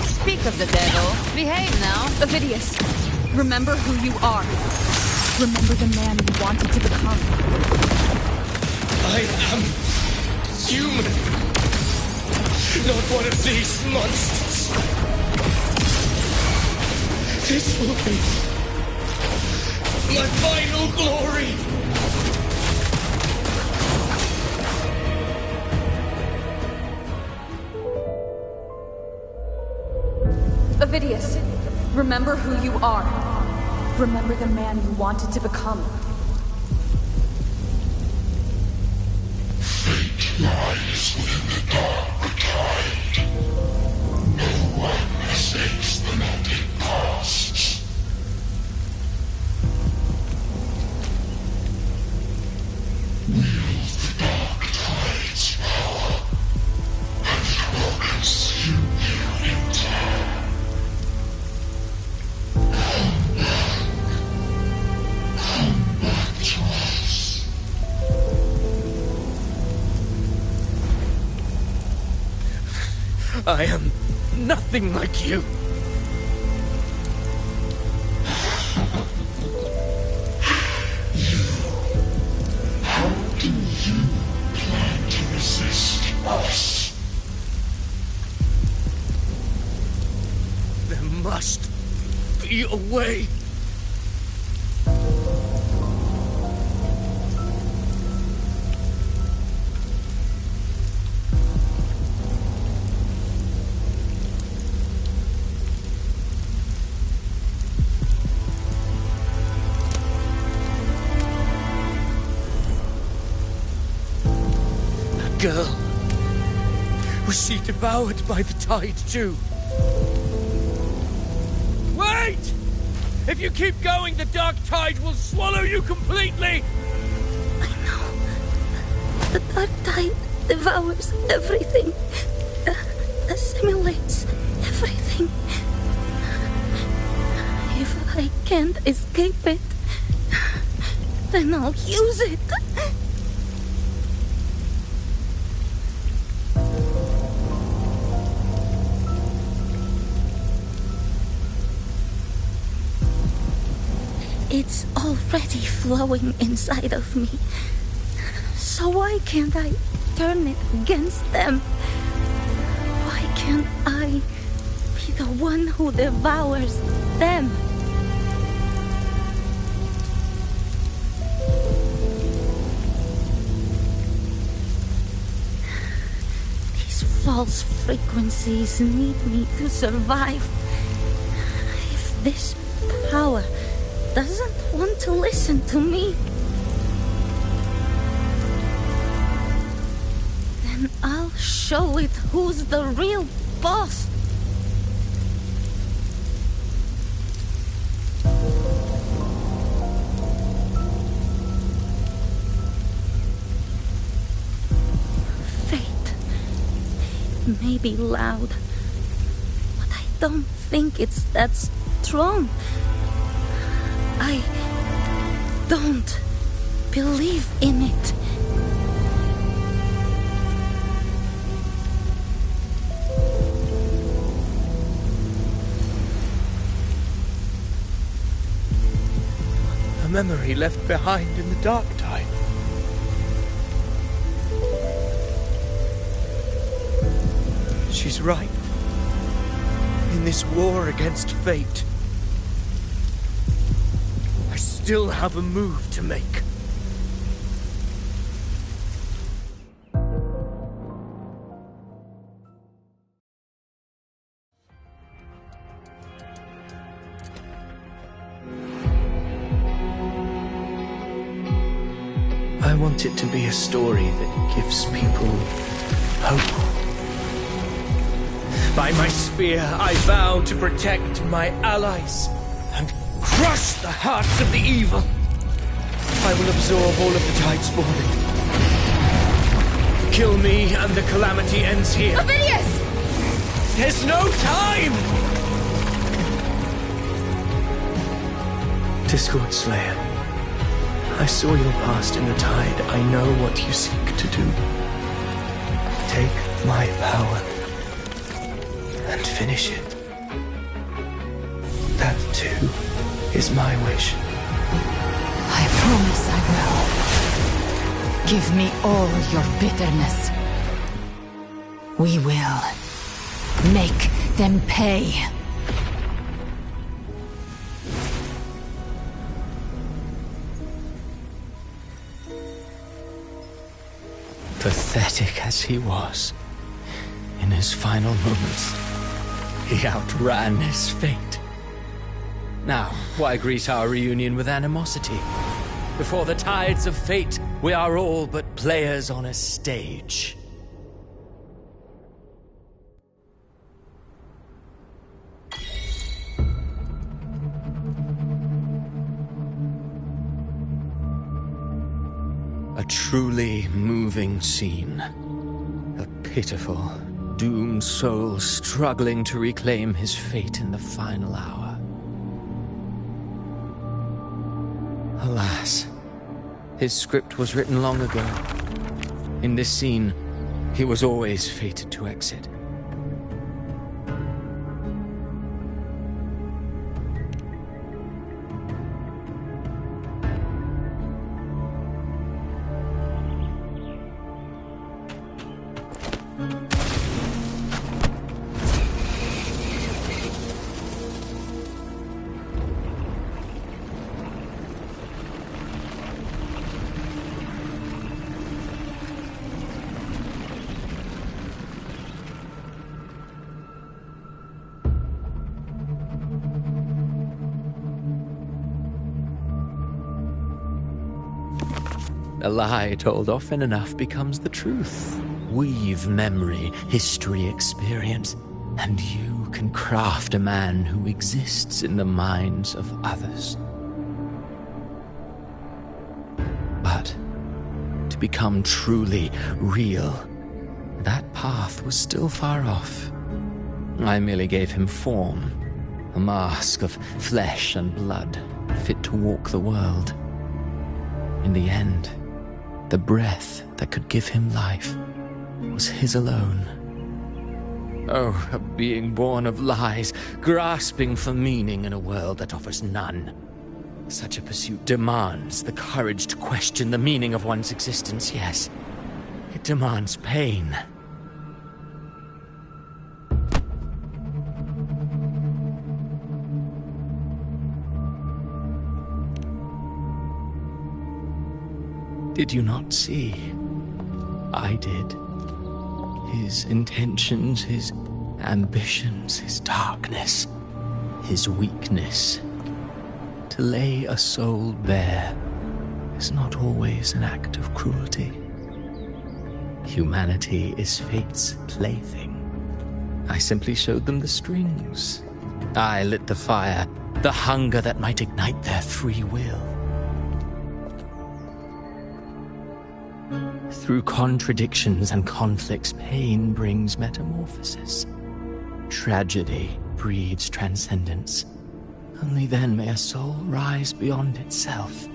D: Speak of the devil. Behave now.
B: Ovidius, remember who you are. Remember the man you wanted to become.
C: I am human. Not one of these monsters. This will be my final glory.
B: Ovidius, remember who you are. Remember the man you wanted to become.
N: Fate lies within the dark tide. No one escapes the net it casts. Wield the dark tide's power, and it will consume you in turn. Come back to us.
A: I am nothing like you.
N: How do you plan to resist us?
A: There must be a way. Girl. Was she devoured by the tide too? Wait! If you keep going, the dark tide will swallow you completely!
F: I know. The dark tide devours everything. Assimilates everything. If I can't escape it, then I'll use it. It's already flowing inside of me. So why can't I turn it against them? Why can't I be the one who devours them? These false frequencies need me to survive. If this power doesn't want to listen to me, then I'll show it who's the real boss. Fate may be loud, but I don't think it's that strong. I don't believe in it.
A: A memory left behind in the dark time. She's right. In this war against fate, I still have a move to make. I want it to be a story that gives people hope. By my spear, I vow to protect my allies and crush the hearts of the evil. I will absorb all of the Tidespawn. Kill me and the calamity ends here.
L: Ovidius!
A: There's no time! Discord Slayer, I saw your past in the Tide. I know what you seek to do. Take my power and finish it. That, too, is my wish.
D: I promise I will. Give me all your bitterness. We will make them pay.
C: Pathetic as he was, in his final moments, he outran his fate. Now, why greet our reunion with animosity? Before the tides of fate, we are all but players on a stage. A truly moving scene. A pitiful, doomed soul struggling to reclaim his fate in the final hour. Alas, his script was written long ago. In this scene, he was always fated to exit. A lie told often enough becomes the truth. Weave memory, history, experience, and you can craft a man who exists in the minds of others. But to become truly real, that path was still far off. I merely gave him form, a mask of flesh and blood, fit to walk the world. In the end, the breath that could give him life was his alone. Oh, a being born of lies, grasping for meaning in a world that offers none. Such a pursuit demands the courage to question the meaning of one's existence, yes. It demands pain. Did you not see? I did. His intentions, his ambitions, his darkness, his weakness. To lay a soul bare is not always an act of cruelty. Humanity is fate's plaything. I simply showed them the strings. I lit the fire, the hunger that might ignite their free will. Through contradictions and conflicts, pain brings metamorphosis. Tragedy breeds transcendence. Only then may a soul rise beyond itself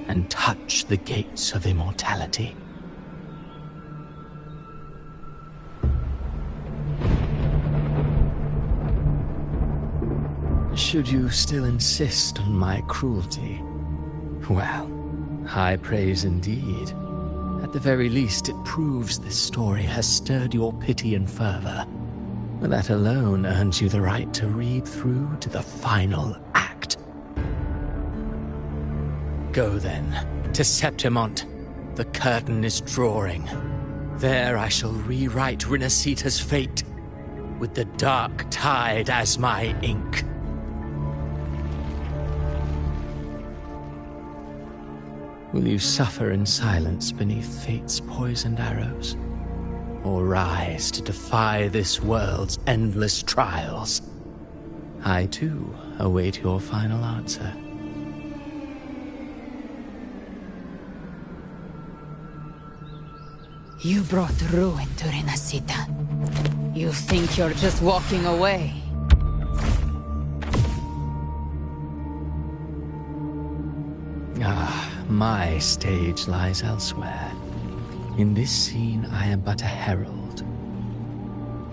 C: and touch the gates of immortality. Should you still insist on my cruelty? Well, high praise indeed. At the very least, it proves this story has stirred your pity and fervor. That alone earns you the right to read through to the final act. Go then, to Septimont. The curtain is drawing. There I shall rewrite Renacita's fate, with the dark tide as my ink. Will you suffer in silence beneath fate's poisoned arrows? Or rise to defy this world's endless trials? I, too, await your final answer.
D: You brought ruin to Renacita. You think you're just walking away?
C: My stage lies elsewhere. In this scene, I am but a herald.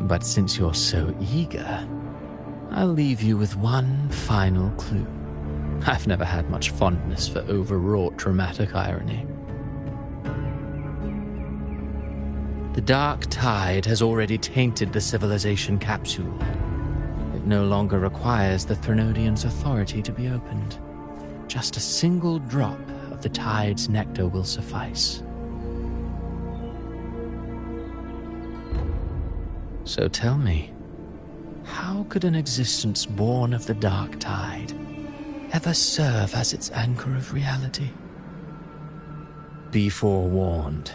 C: But since you're so eager, I'll leave you with one final clue. I've never had much fondness for overwrought dramatic irony. The dark tide has already tainted the civilization capsule. It no longer requires the Threnodians' authority to be opened. Just a single drop of the tide's nectar will suffice. So tell me, how could an existence born of the dark tide ever serve as its anchor of reality? Be forewarned.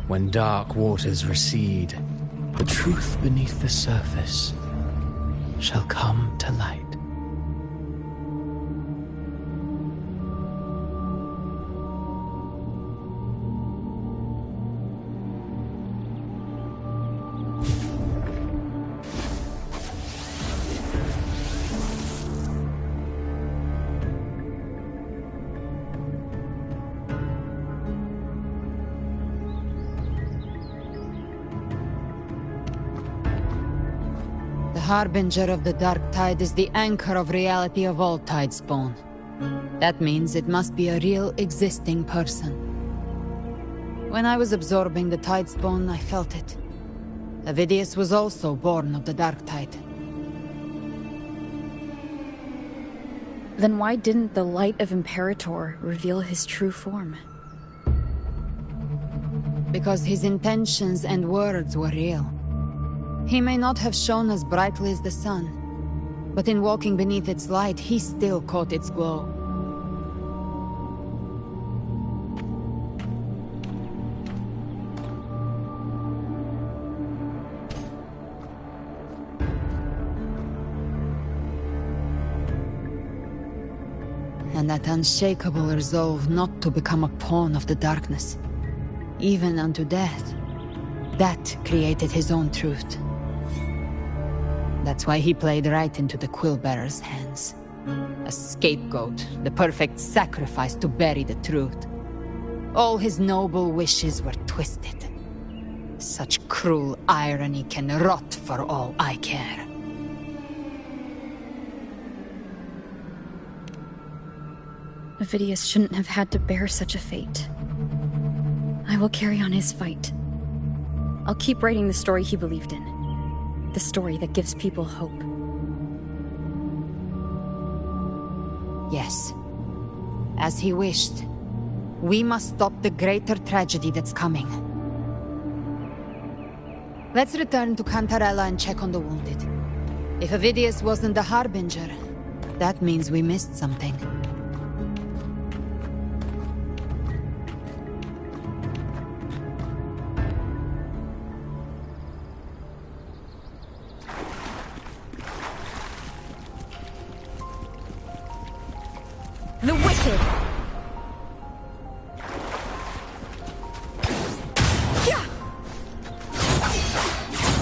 C: When dark waters recede, the truth beneath the surface shall come to light.
D: The harbinger of the dark tide is the anchor of reality of all Tidespawn. That means it must be a real existing person. When I was absorbing the Tidespawn, I felt it. Avidius was also born of the dark tide.
B: Then why didn't the light of Imperator reveal his true form?
D: Because his intentions and words were real. He may not have shone as brightly as the sun, but in walking beneath its light, he still caught its glow. And that unshakable resolve not to become a pawn of the darkness, even unto death, that created his own truth. That's why he played right into the Quillbearer's hands. A scapegoat, the perfect sacrifice to bury the truth. All his noble wishes were twisted. Such cruel irony can rot for all I care.
B: Avidius shouldn't have had to bear such a fate. I will carry on his fight. I'll keep writing the story he believed in. The story that gives people hope.
D: Yes. As he wished. We must stop the greater tragedy that's coming. Let's return to Cantarella and check on the wounded. If Avidius wasn't the Harbinger, that means we missed something.
L: The Wicked!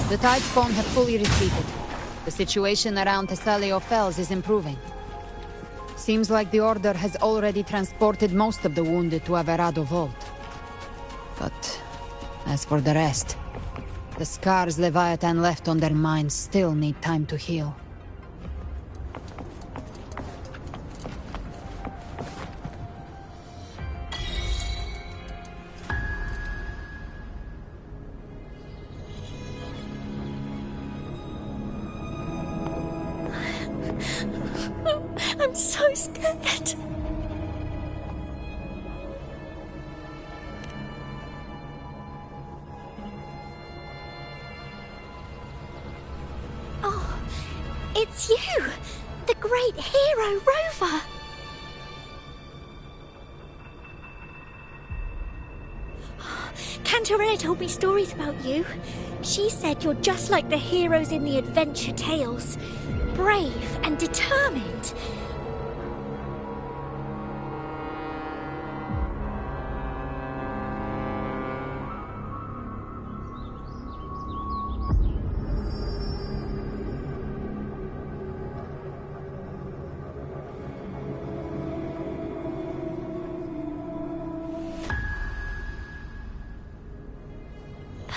D: The Tidespawn have fully retreated. The situation around Thessalio Fells is improving. Seems like the Order has already transported most of the wounded to Averado Vault. But as for the rest, the scars Leviathan left on their minds still need time to heal.
L: I'm so scared.
F: Oh, it's you! The great hero, Rover! Cantarella told me stories about you. She said you're just like the heroes in the adventure tales. Brave and determined.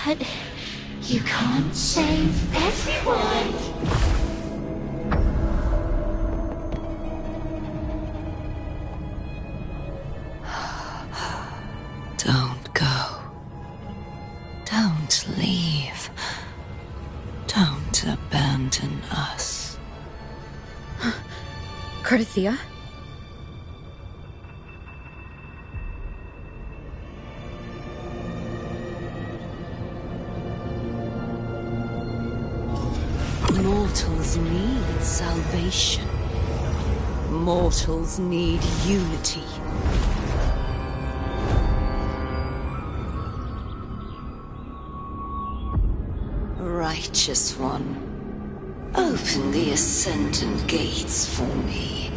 F: But you can't save everyone.
I: Don't go. Don't leave. Don't abandon us.
B: Cardathia?
I: Mortals need salvation. Mortals need unity. Righteous One, open the Ascendant Gates for me.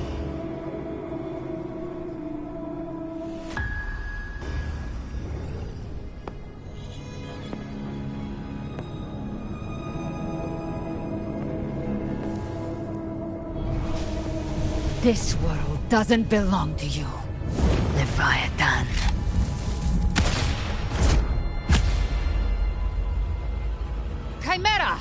D: This world doesn't belong to you, Leviathan. Chimera!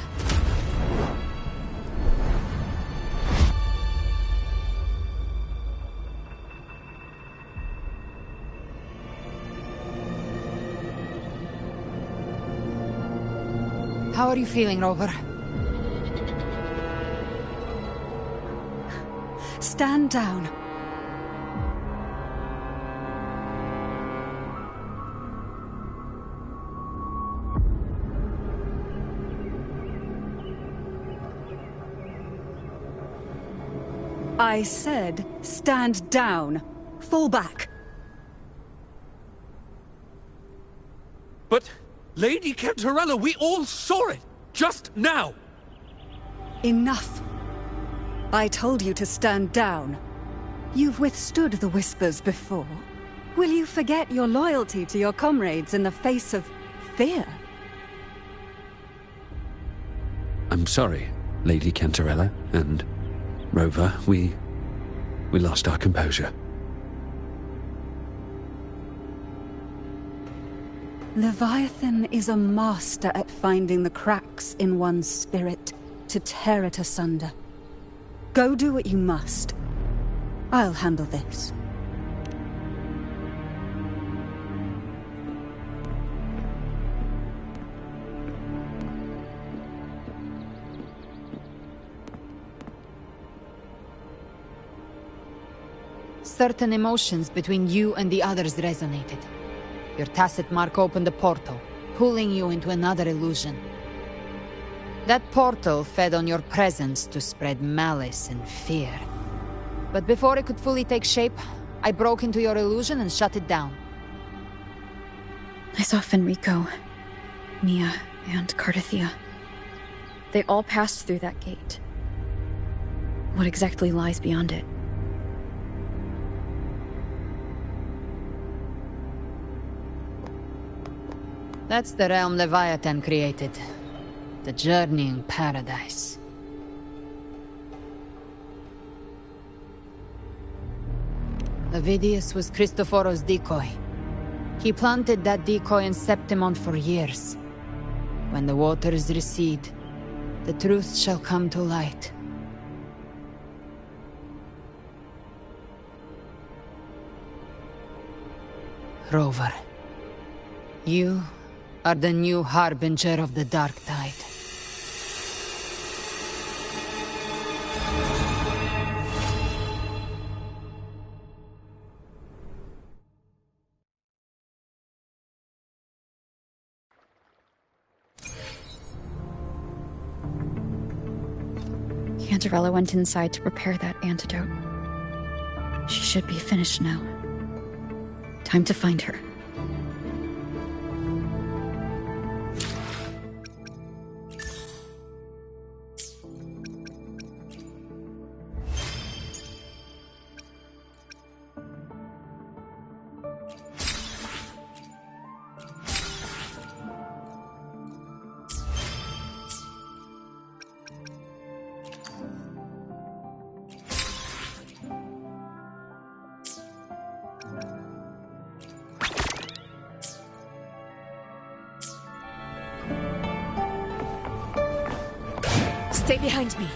D: How are you feeling, Rover?
J: Stand down. I said, stand down. Fall back.
M: But, Lady Cantarella, we all saw it! Just now!
J: Enough. I told you to stand down. You've withstood the Whispers before. Will you forget your loyalty to your comrades in the face of fear?
H: I'm sorry, Lady Cantarella and Rover. We lost our composure.
J: Leviathan is a master at finding the cracks in one's spirit to tear it asunder. Go do what you must. I'll handle this.
D: certain emotions between you and the others resonated. Your tacit mark opened a portal, pulling you into another illusion. That portal fed on your presence to spread malice and fear. But before it could fully take shape, I broke into your illusion and shut it down.
B: I saw Fenrico, Mia, and Cartithia. They all passed through that gate. What exactly lies beyond it?
D: That's the realm Leviathan created. The journeying paradise. Avidius was Cristoforo's decoy. He planted that decoy in Septimont for years. When the waters recede, the truth shall come to light. Rover, you are the new harbinger of the Dark Tide.
B: Cantarella went inside to prepare that antidote. She should be finished now. Time to find her.
L: Stay behind me.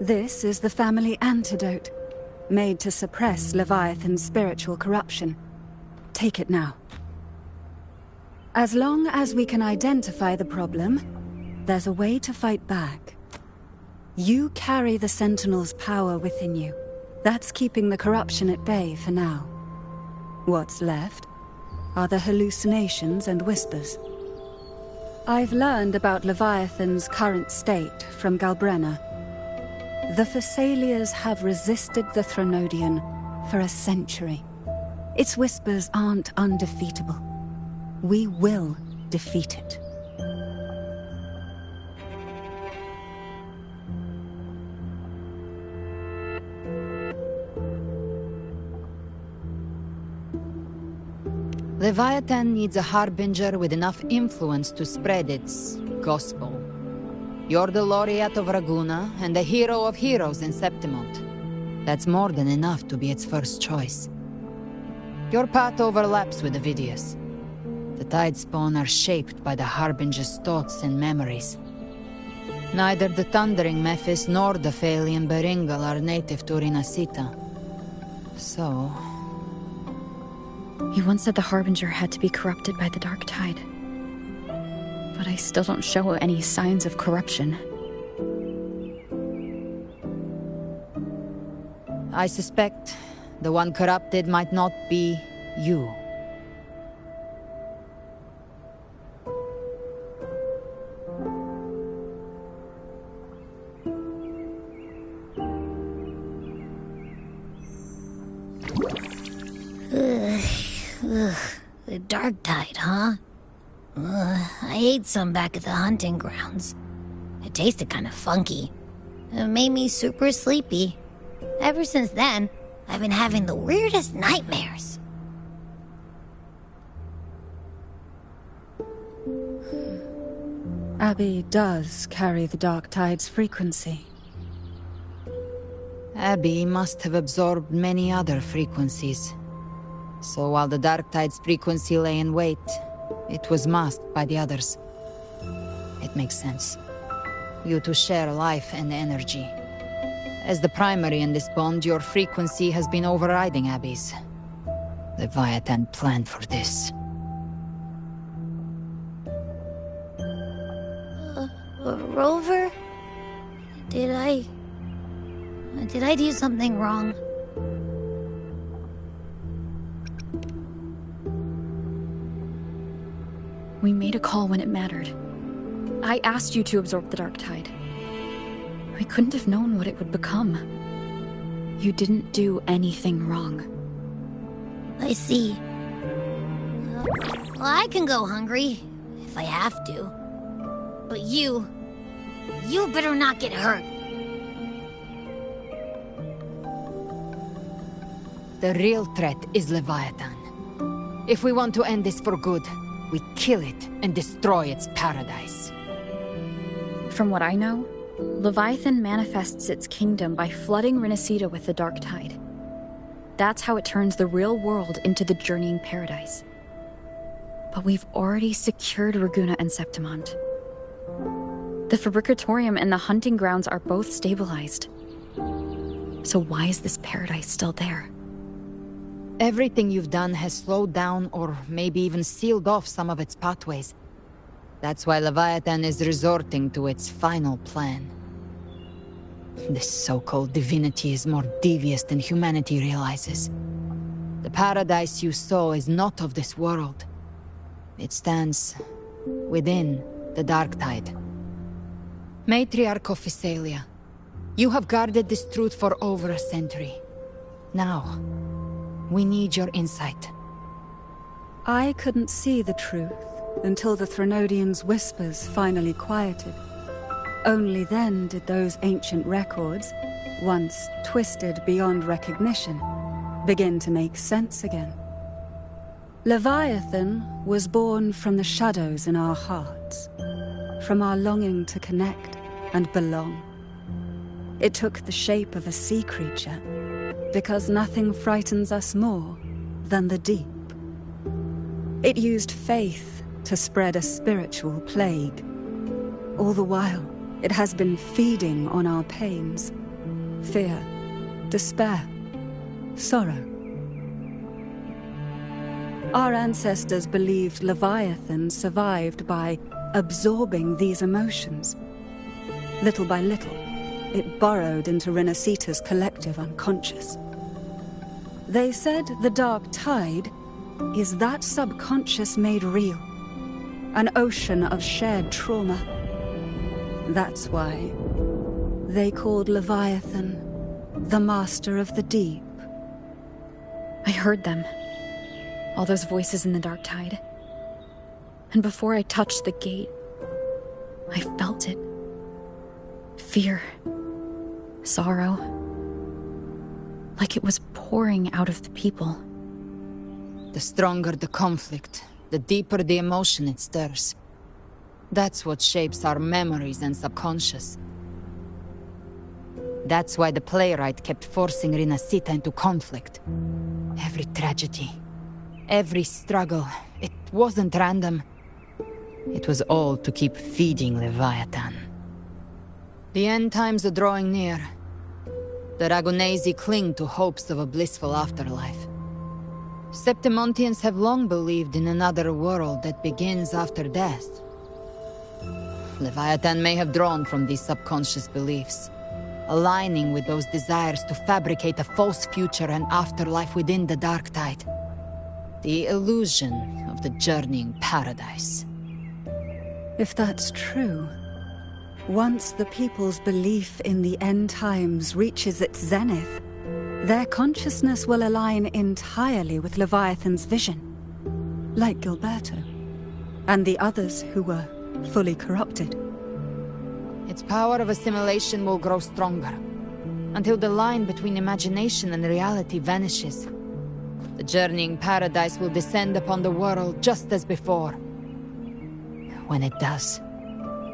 J: This is the family antidote, made to suppress Leviathan's spiritual corruption. Take it now. As long as we can identify the problem, there's a way to fight back. You carry the Sentinel's power within you. That's keeping the corruption at bay for now. What's left are the hallucinations and whispers. I've learned about Leviathan's current state from Galbrenna. The Thessalians have resisted the Threnodian for a century. Its whispers aren't undefeatable. We will defeat it.
D: Leviathan needs a harbinger with enough influence to spread its gospel. You're the laureate of Raguna and the hero of heroes in Septimont. That's more than enough to be its first choice. Your path overlaps with Avidius. The Tidespawn are shaped by the harbinger's thoughts and memories. Neither the Thundering Mephis nor the Phalian Beringal are native to Rinasita. So...
B: You once said the Harbinger had to be corrupted by the Dark Tide. But I still don't show any signs of corruption.
D: I suspect the one corrupted might not be you.
F: The Dark Tide, huh? I ate some back at the hunting grounds. It tasted kind of funky. It made me super sleepy. Ever since then, I've been having the weirdest nightmares.
J: Abby does carry the Dark Tide's frequency.
D: Abby must have absorbed many other frequencies. So while the Dark Tide's frequency lay in wait, it was masked by the others. It makes sense. You two share life and energy. As the primary in this bond, your frequency has been overriding Abby's. Leviathan planned for this.
O: Rover? Did I do something wrong?
B: We made a call when it mattered. I asked you to absorb the Dark Tide. We couldn't have known what it would become. You didn't do anything wrong.
O: I see. Well, I can go hungry, if I have to. But you better not get hurt.
D: The real threat is Leviathan. If we want to end this for good, we kill it and destroy its paradise.
B: From what I know, Leviathan manifests its kingdom by flooding Renacita with the Dark Tide. That's how it turns the real world into the journeying paradise. But we've already secured Ragusa and Septimont. The Fabricatorium and the hunting grounds are both stabilized. So why is this paradise still there?
D: Everything you've done has slowed down or maybe even sealed off some of its pathways. That's why Leviathan is resorting to its final plan. This so-called divinity is more devious than humanity realizes. The paradise you saw is not of this world. It stands within the Dark Tide. Matriarch of Physalia, you have guarded this truth for over a century. Now, we need your insight.
J: I couldn't see the truth until the Threnodians' whispers finally quieted. Only then did those ancient records, once twisted beyond recognition, begin to make sense again. Leviathan was born from the shadows in our hearts, from our longing to connect and belong. It took the shape of a sea creature, because nothing frightens us more than the deep. It used faith to spread a spiritual plague. All the while, it has been feeding on our pains, fear, despair, sorrow. Our ancestors believed Leviathan survived by absorbing these emotions. Little by little, it burrowed into Renacita's collective unconscious. They said the Dark Tide is that subconscious made real, an ocean of shared trauma. That's why they called Leviathan the Master of the Deep.
B: I heard them. All those voices in the Dark Tide. And before I touched the gate, I felt it. Fear. Sorrow. Like it was pouring out of the people.
D: The stronger the conflict, the deeper the emotion it stirs. That's what shapes our memories and subconscious. That's why the playwright kept forcing Renacita into conflict. Every tragedy, every struggle, it wasn't random. It was all to keep feeding Leviathan. The end times are drawing near. The Ragunesi cling to hopes of a blissful afterlife. Septimontians have long believed in another world that begins after death. Leviathan may have drawn from these subconscious beliefs, aligning with those desires to fabricate a false future and afterlife within the Dark Tide. The illusion of the journeying paradise.
J: If that's true, once the people's belief in the end times reaches its zenith, their consciousness will align entirely with Leviathan's vision, like Gilberto, and the others who were fully corrupted.
D: Its power of assimilation will grow stronger, until the line between imagination and reality vanishes. The journeying paradise will descend upon the world just as before. When it does,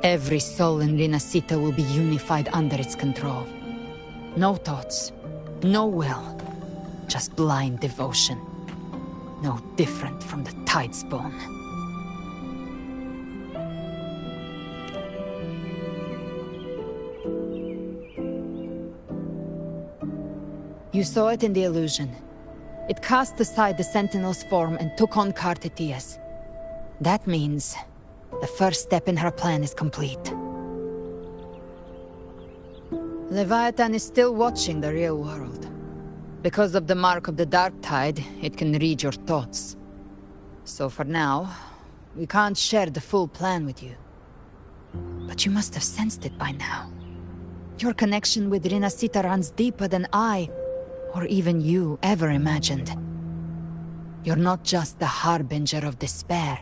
D: every soul in Renacita will be unified under its control. No thoughts, no will, just blind devotion. No different from the Tidespawn. You saw it in the illusion. It cast aside the Sentinel's form and took on Cartetia's. That means the first step in her plan is complete. Leviathan is still watching the real world. Because of the mark of the Dark Tide, it can read your thoughts. So for now, we can't share the full plan with you. But you must have sensed it by now. Your connection with Rinasita runs deeper than I, or even you, ever imagined. You're not just the harbinger of despair.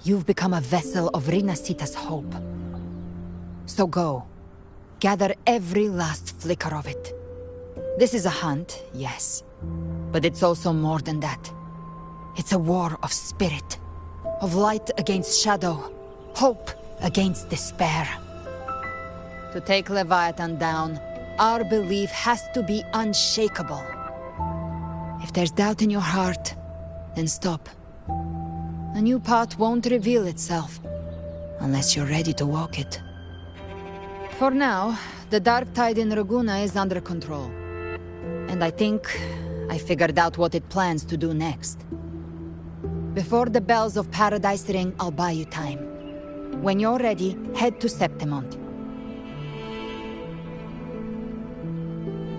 D: You've become a vessel of Rinasita's hope. So go. Gather every last flicker of it. This is a hunt, yes. But it's also more than that. It's a war of spirit. Of light against shadow. Hope against despair. To take Leviathan down, our belief has to be unshakable. If there's doubt in your heart, then stop. A new path won't reveal itself, unless you're ready to walk it. For now, the Dark Tide in Raguna is under control. And I think I figured out what it plans to do next. Before the bells of Paradise ring, I'll buy you time. When you're ready, head to Septimont.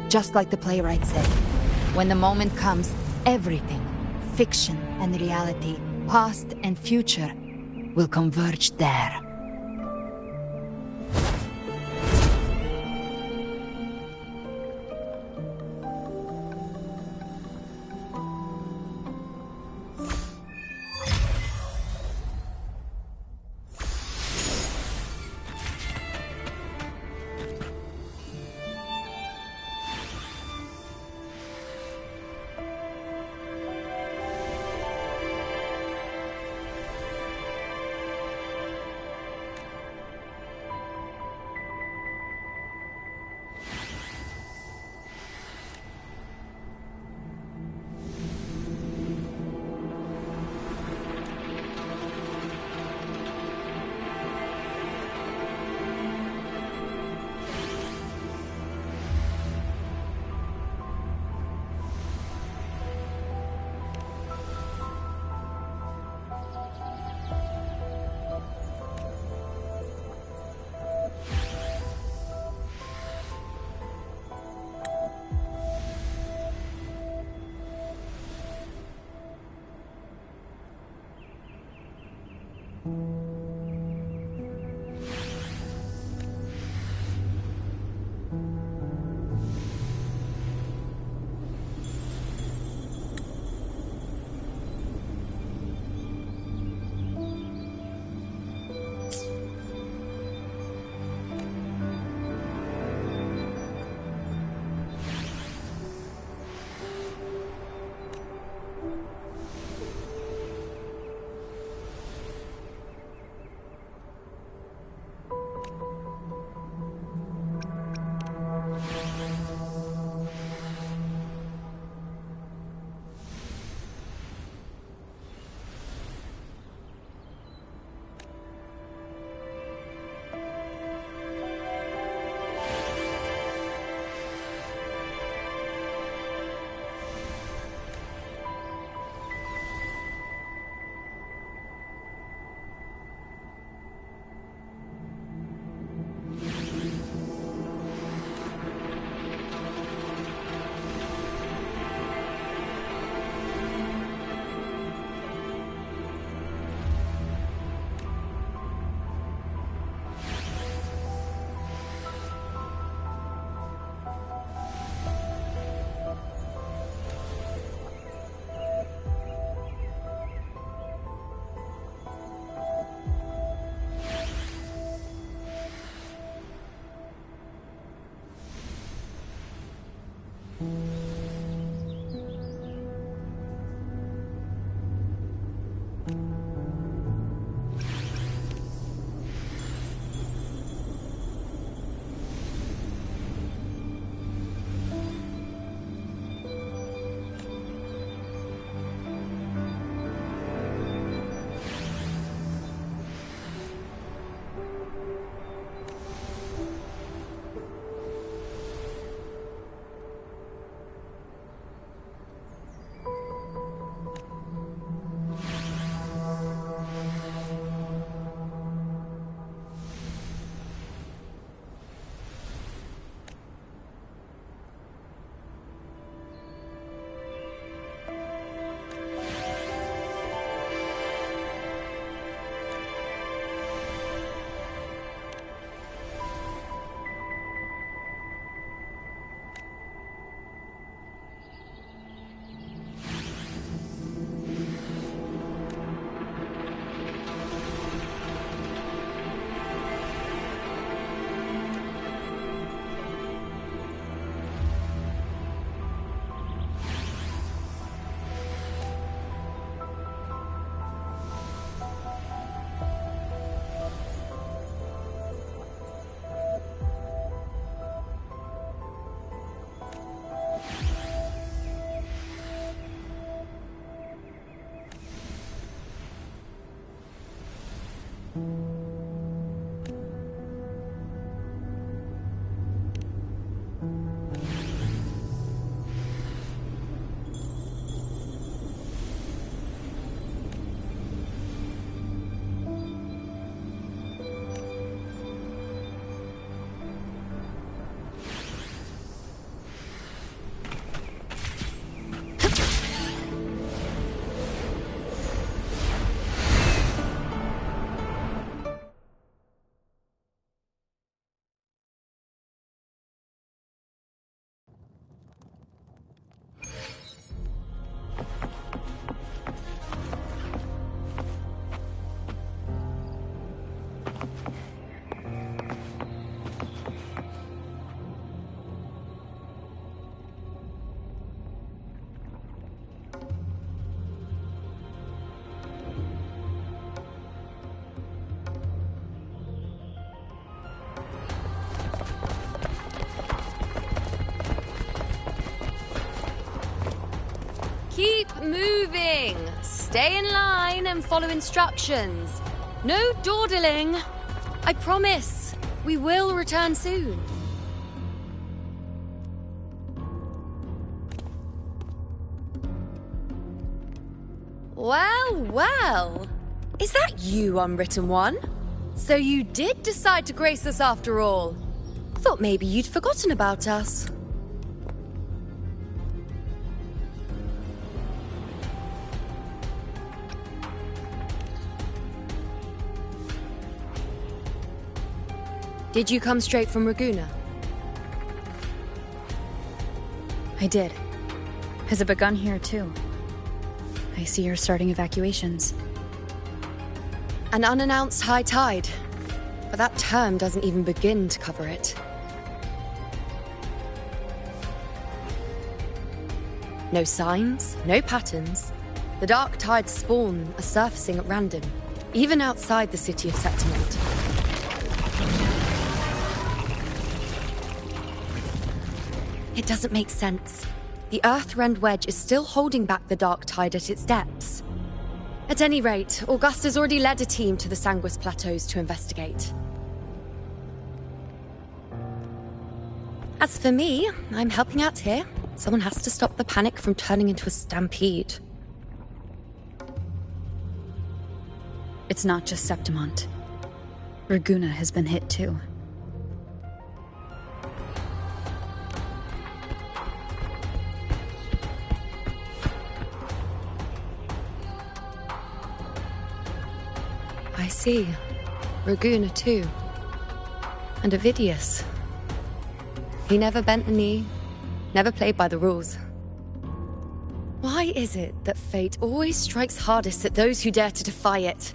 D: Just like the playwright said, when the moment comes, everything, fiction and reality, past and future, will converge there.
L: moving. Stay in line and follow instructions. No dawdling. I promise, we will return soon. Well, well. Is that you, Unwritten One? So you did decide to grace us after all. Thought maybe you'd forgotten about us. Did you come straight from Raguna?
B: I did. Has it begun here, too? I see you're starting evacuations.
L: An unannounced high tide. But that term doesn't even begin to cover it. No signs, no patterns. The dark tide's spawn are surfacing at random, even outside the city of Septimont. It doesn't make sense. The Earthrend Wedge is still holding back the dark tide at its depths. At any rate, Augusta's already led a team to the Sanguis Plateaus to investigate. As for me, I'm helping out here. Someone has to stop the panic from turning into a stampede.
B: It's not just Septimont. Raguna has been hit too.
L: I see. Raguna too. And Ovidius. He never bent a knee, never played by the rules. Why is it that fate always strikes hardest at those who dare to defy it?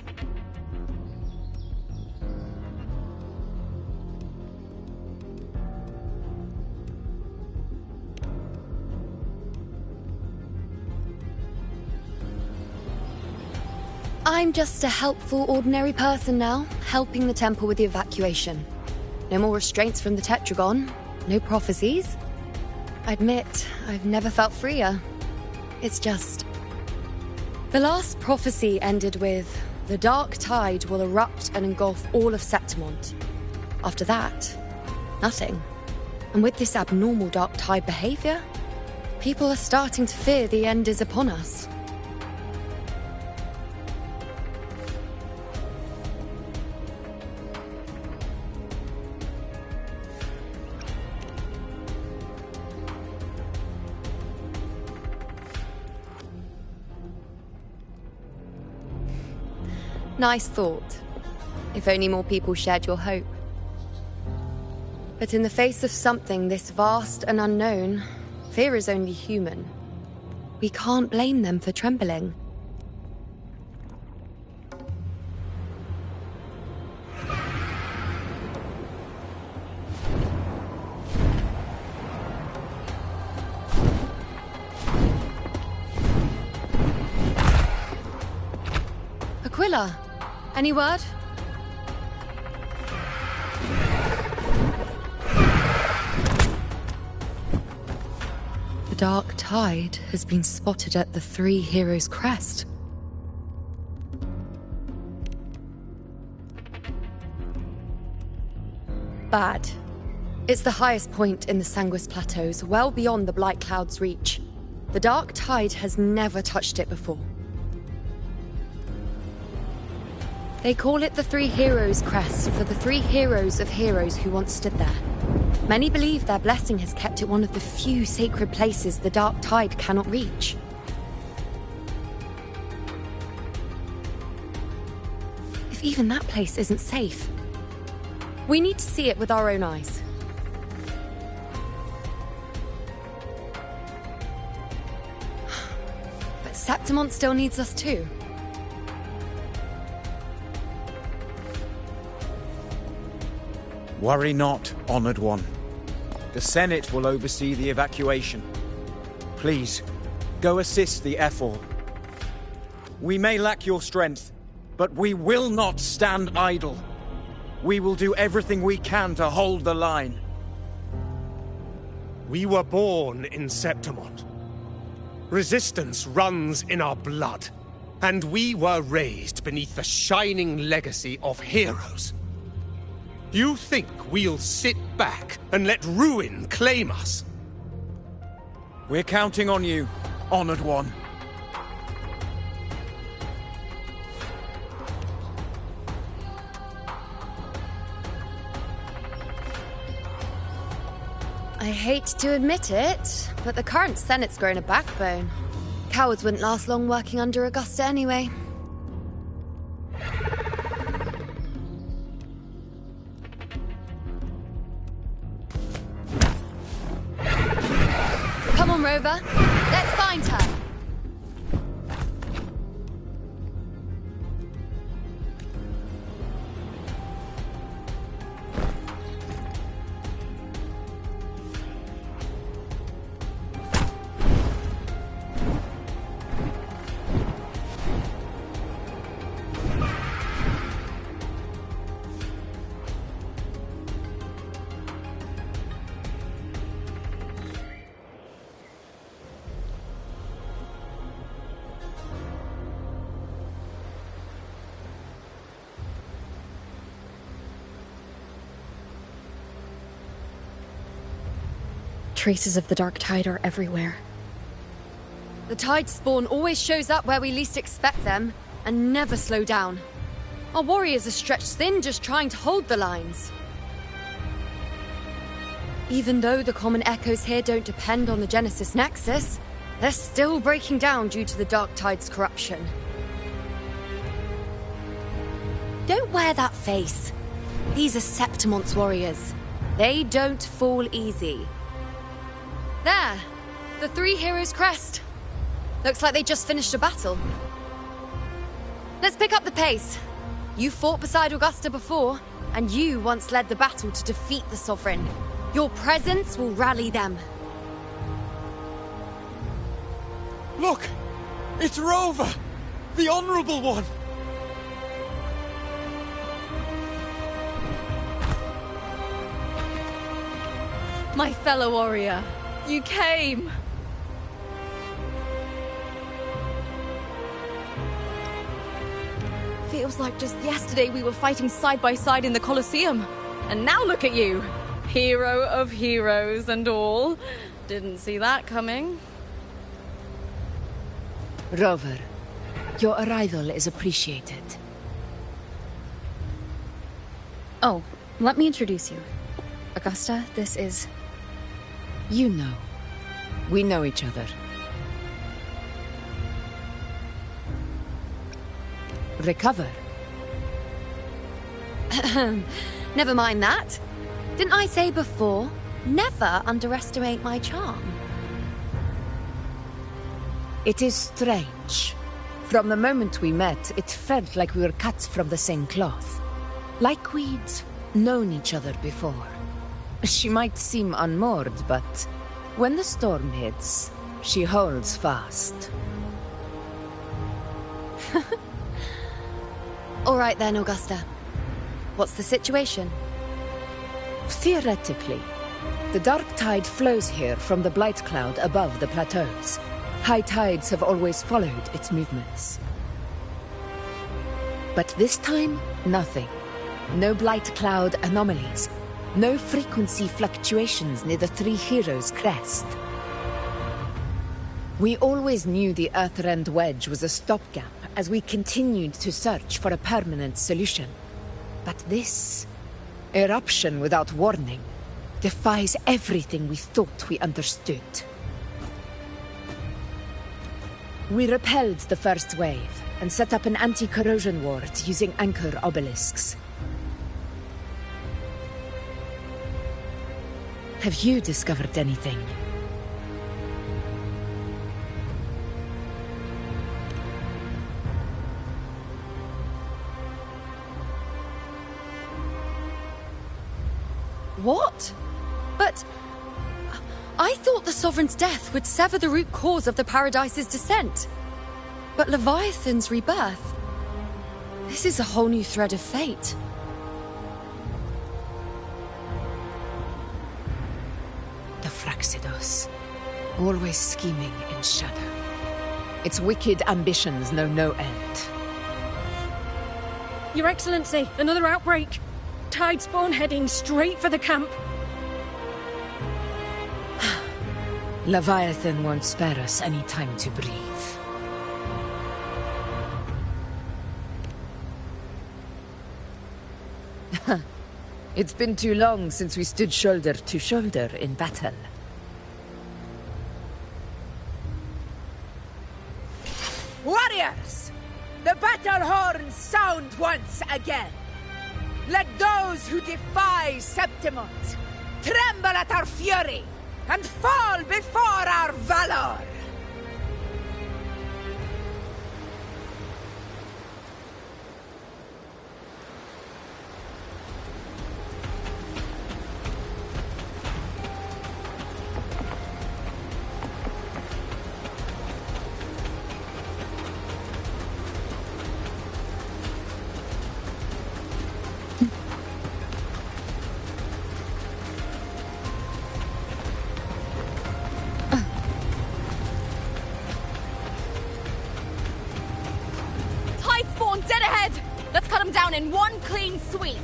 L: I'm just a helpful, ordinary person now, helping the temple with the evacuation. No more restraints from the Tetragon, no prophecies. I admit, I've never felt freer. It's just... The last prophecy ended with, the dark tide will erupt and engulf all of Septimont. After that, nothing. And with this abnormal dark tide behavior, people are starting to fear the end is upon us. Nice thought. If only more people shared your hope. But in the face of something this vast and unknown, fear is only human. We can't blame them for trembling. Aquila! Any word? The dark tide has been spotted at the Three Heroes' Crest. Bad. It's the highest point in the Sanguis Plateaus, well beyond the Blight Cloud's reach. The dark tide has never touched it before. They call it the Three Heroes' Crest for the three heroes of heroes who once stood there. Many believe their blessing has kept it one of the few sacred places the dark tide cannot reach. If even that place isn't safe, we need to see it with our own eyes. But Septimont still needs us too.
P: Worry not, Honored One. The Senate will oversee the evacuation. Please, go assist the Ephor. We may lack your strength, but we will not stand idle. We will do everything we can to hold the line.
Q: We were born in Septimont. Resistance runs in our blood, and we were raised beneath the shining legacy of heroes. You think we'll sit back and let ruin claim us?
P: We're counting on you, Honored One.
L: I hate to admit it, but the current Senate's grown a backbone. Cowards wouldn't last long working under Augusta anyway. Come on, Rover. Let's find her.
B: Traces of the Dark Tide are everywhere.
L: The Tide spawn always shows up where we least expect them, and never slow down. Our warriors are stretched thin just trying to hold the lines. Even though the common echoes here don't depend on the Genesis Nexus, they're still breaking down due to the Dark Tide's corruption. Don't wear that face. These are Septimon's warriors. They don't fall easy. There! The Three Heroes crest. Looks like they just finished a battle. Let's pick up the pace. You fought beside Augusta before, and you once led the battle to defeat the Sovereign. Your presence will rally them.
K: Look! It's Rover! The Honorable One!
G: My fellow warrior, you came! Feels like just yesterday we were fighting side by side in the Colosseum. And now look at you! Hero of heroes and all. Didn't see that coming.
R: Rover, your arrival is appreciated.
B: Oh, let me introduce you. Augusta, this is...
R: You know. We know each other. Recover.
L: Never mind that. Didn't I say before, never underestimate my charm?
R: It is strange. From the moment we met, it felt like we were cut from the same cloth. Like we'd known each other before. She might seem unmoored, but when the storm hits, she holds fast.
L: All right then, Augusta. What's the situation?
R: Theoretically, the Dark Tide flows here from the Blight Cloud above the plateaus. High tides have always followed its movements. But this time, nothing. No Blight Cloud anomalies. No frequency fluctuations near the Three Heroes crest. We always knew the Earthrend Wedge was a stopgap as we continued to search for a permanent solution. But this eruption without warning defies everything we thought we understood. We repelled the first wave and set up an anti-corrosion ward using anchor obelisks. Have you discovered anything?
L: What? But... I thought the Sovereign's death would sever the root cause of the Paradise's descent. But Leviathan's rebirth... This is a whole new thread of fate.
R: The Fraxidos, always scheming in shadow. Its wicked ambitions know no end.
S: Your Excellency, another outbreak. Tidespawn heading straight for the camp.
R: Leviathan won't spare us any time to breathe. It's been too long since we stood shoulder to shoulder in battle.
T: Warriors! The battle horns sound once again! Let those who defy Septimont tremble at our fury and fall before our valor!
G: Down in one clean sweep.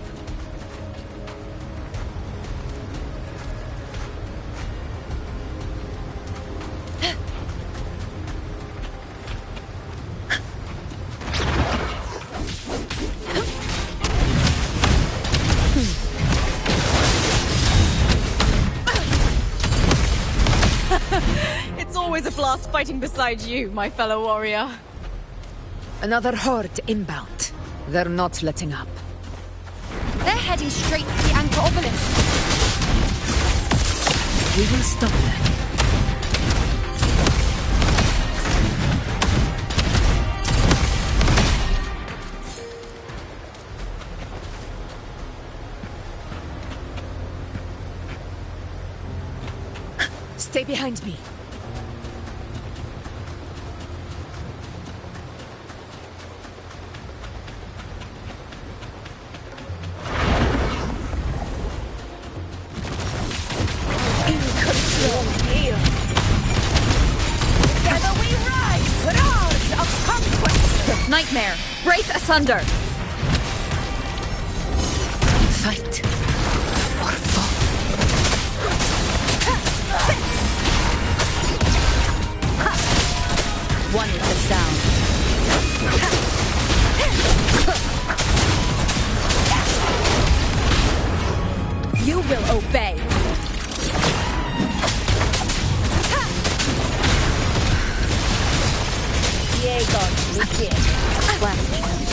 G: It's always a blast fighting beside you, my fellow warrior.
R: Another horde inbound. They're not letting up.
L: They're heading straight for the Anchor Obelisk.
R: We will stop them. Stay behind me.
B: Nightmare! Break asunder!
R: Fight or fall.
B: One with the sound. You will obey! Diego, legit. Last chance.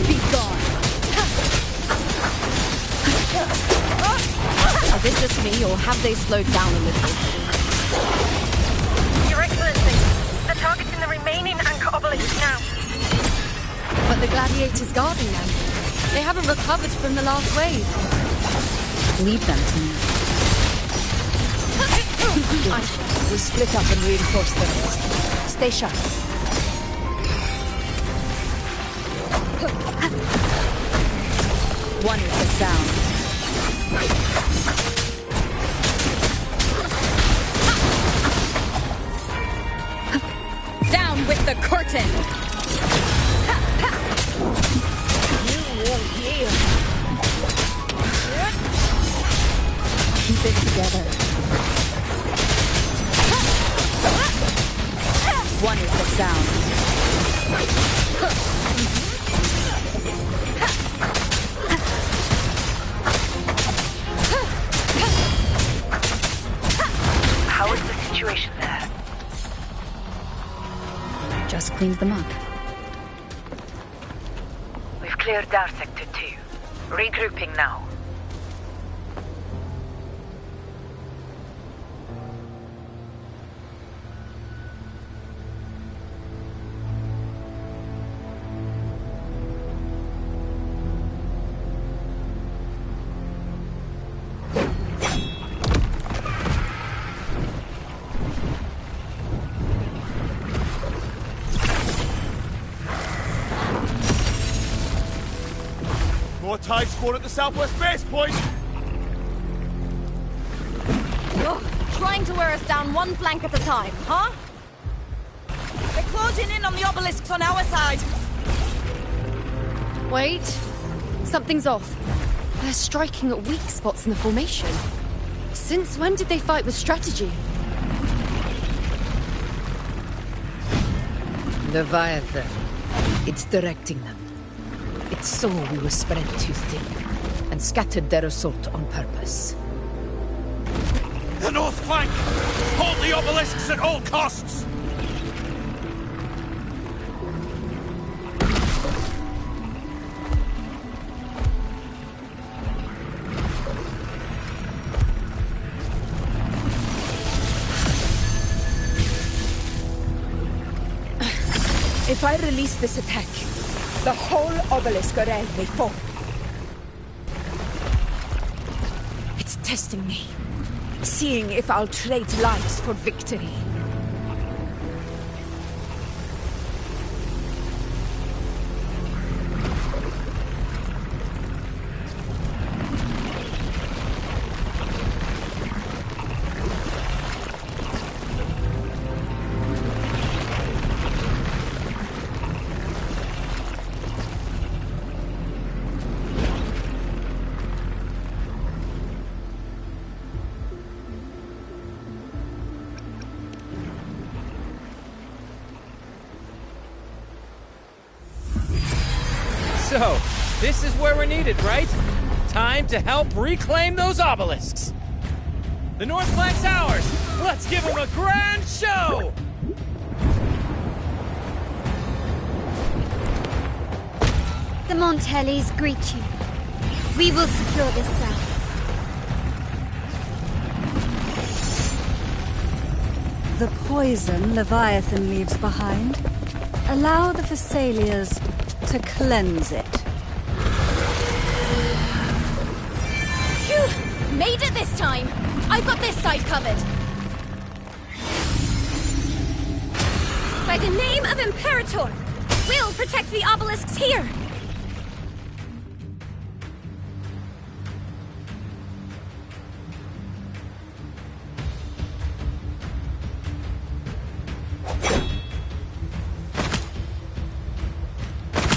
B: Be gone. Is it just me, or have they slowed down a little?
S: Your Excellency, they're targeting the remaining Anchor Obelisk now.
B: But the gladiators guarding them. They haven't recovered from the last wave. Leave them to me.
R: We split up and reinforce the rest. Stay sharp.
B: One with the sound. Down with the curtain! You will heal. Keep it together. One is the sound.
S: How is the situation there?
B: Just cleaned them up.
T: We've cleared our Sector 2. Regrouping now.
U: More Tidespawn at the southwest base point!
G: trying to wear us down one flank at a time, huh?
T: They're closing in on the obelisks on our side.
L: Wait. Something's off. They're striking at weak spots in the formation. Since when did they fight with strategy?
R: Leviathan. It's directing them. It saw we were spread too thin, and scattered their assault on purpose.
M: The north flank! Hold the obelisks at all costs!
T: If I release this attack, the whole obelisk array may fall. It's testing me, seeing if I'll trade lives for victory.
U: So, this is where we're needed, right? Time to help reclaim those obelisks. The north flank's ours. Let's give them a grand show!
O: The Montellis greet you. We will secure this cell.
J: The poison Leviathan leaves behind, allow the Thessalians to cleanse it.
G: Phew! Made it this time! I've got this side covered!
O: By the name of Imperator, we'll protect the obelisks here!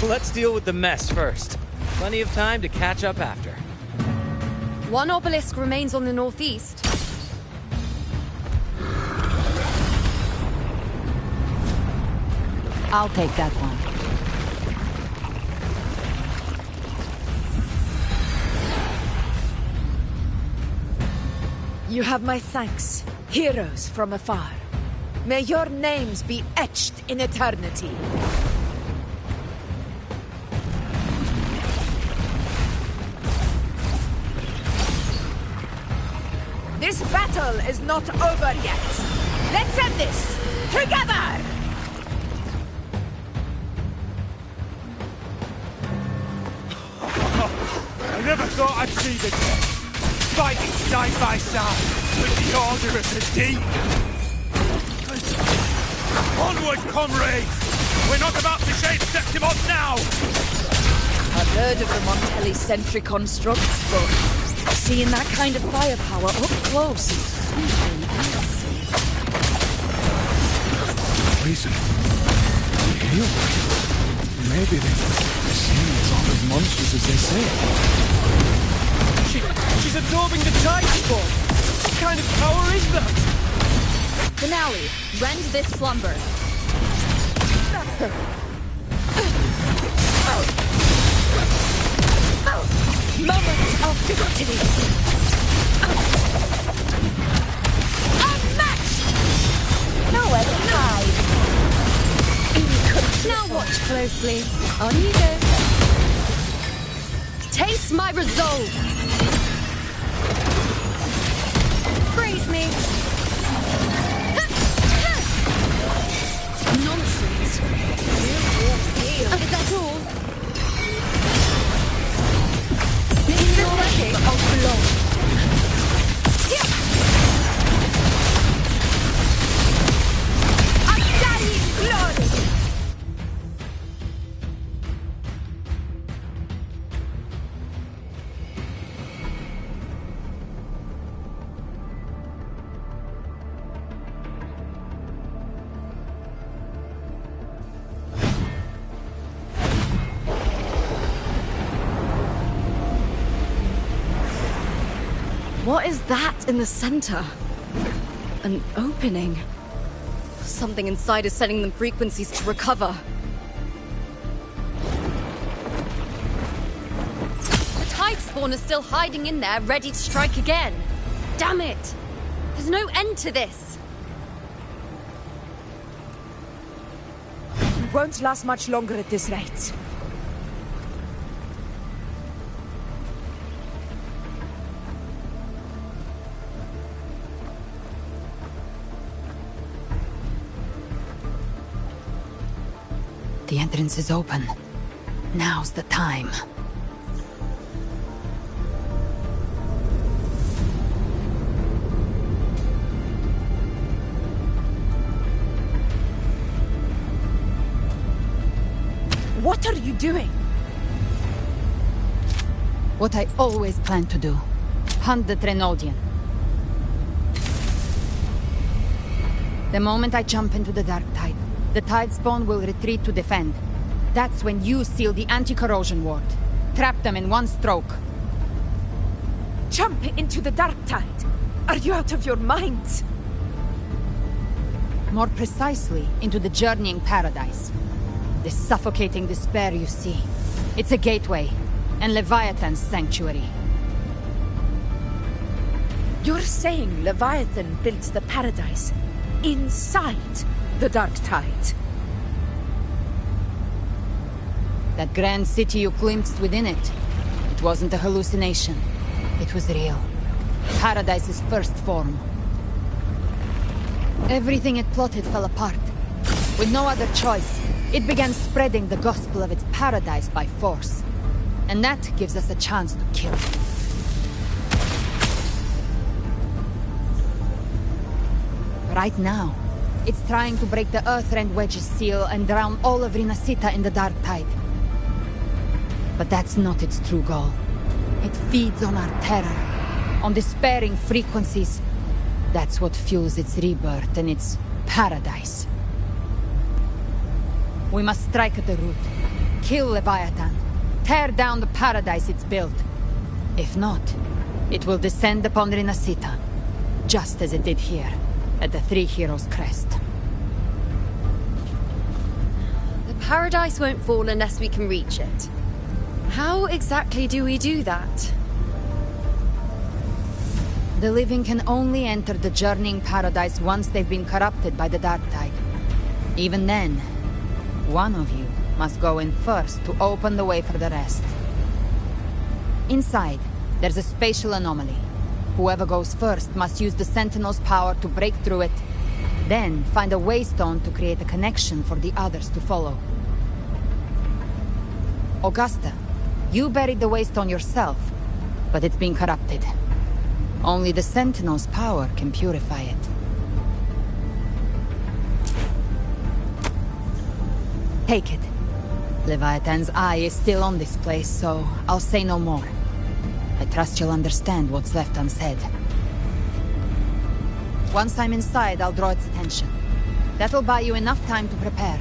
U: Let's deal with the mess first. Plenty of time to catch up after.
L: One obelisk remains on the northeast.
D: I'll take that one.
T: You have my thanks, heroes from afar. May your names be etched in eternity. This battle is not over yet. Let's end this together!
M: I never thought I'd see the dead fighting side by side with the Order of the Deep. Onward, comrades! We're not about to shade Septimon now!
T: I've heard of the Montelli sentry constructs, but seeing that kind of firepower up close.
K: Poison. Heal. Maybe they seem as all as monstrous as they say.
U: She's absorbing the tide spawn. What kind of power is that?
G: Finale, rend this slumber.
T: Moment of victory! Unmatched! Nowhere to hide!
L: Now watch closely. On you go. Taste my resolve! Praise me! Nonsense! Is that all?
G: What is that in the center? An opening. Something inside is sending them frequencies to recover.
L: The Tide Spawn is still hiding in there, ready to strike again. Damn it! There's no end to this.
T: We won't last much longer at this rate.
D: The entrance is open. Now's the time.
T: What are you doing?
D: What I always planned to do. Hunt the Trenodian. The moment I jump into the Dark Tide, the Tide Spawn will retreat to defend. That's when you seal the anti-corrosion ward. Trap them in one stroke.
T: Jump into the Dark Tide? Are you out of your minds?
D: More precisely, into the journeying paradise. The suffocating despair you see. It's a gateway, and Leviathan's sanctuary.
T: You're saying Leviathan built the paradise inside the Dark Tide?
D: That grand city you glimpsed within it, it wasn't a hallucination. It was real. Paradise's first form. Everything it plotted fell apart. With no other choice, it began spreading the gospel of its paradise by force. And that gives us a chance to kill it. Right now, it's trying to break the Earthrend Wedge's seal and drown all of Rinasita in the Dark Tide. But that's not its true goal. It feeds on our terror, on despairing frequencies. That's what fuels its rebirth and its paradise. We must strike at the root, kill Leviathan, tear down the paradise it's built. If not, it will descend upon Rinasita, just as it did here, at the Three Heroes Crest.
L: The paradise won't fall unless we can reach it. How exactly do we do that?
D: The living can only enter the journeying paradise once they've been corrupted by the Dark Tide. Even then, one of you must go in first to open the way for the rest. Inside, there's a spatial anomaly. Whoever goes first must use the Sentinel's power to break through it, then find a waystone to create a connection for the others to follow. Augusta, you buried the waystone yourself, but it's been corrupted. Only the Sentinel's power can purify it. Take it. Leviathan's eye is still on this place, so I'll say no more. I trust you'll understand what's left unsaid. Once I'm inside, I'll draw its attention. That'll buy you enough time to prepare.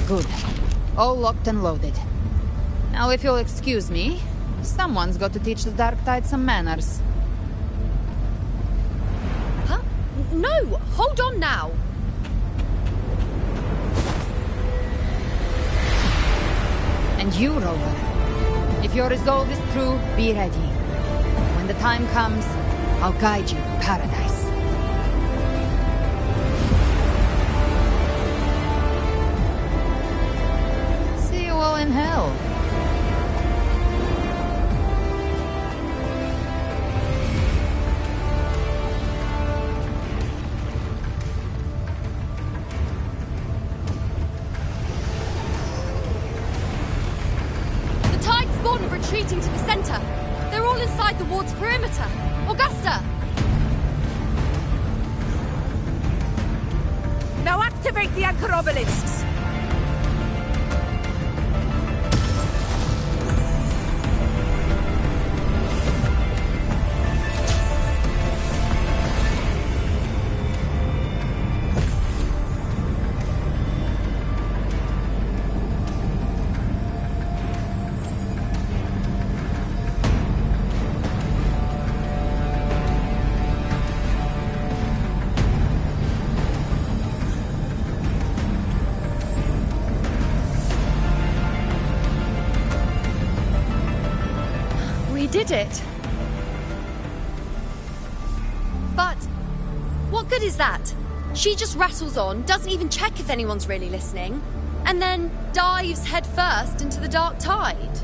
D: Good. All locked and loaded. Now, if you'll excuse me, someone's got to teach the Dark Tide some manners.
L: Huh? No! Hold on now!
D: And you, Rover. If your resolve is true, be ready. When the time comes, I'll guide you to paradise. See you all in hell.
L: Retreating to the center. They're all inside the ward's perimeter. Augusta!
T: Now activate the anchor obelisks!
L: did it. But what good is that? She just rattles on, doesn't even check if anyone's really listening, and then dives headfirst into the dark tide.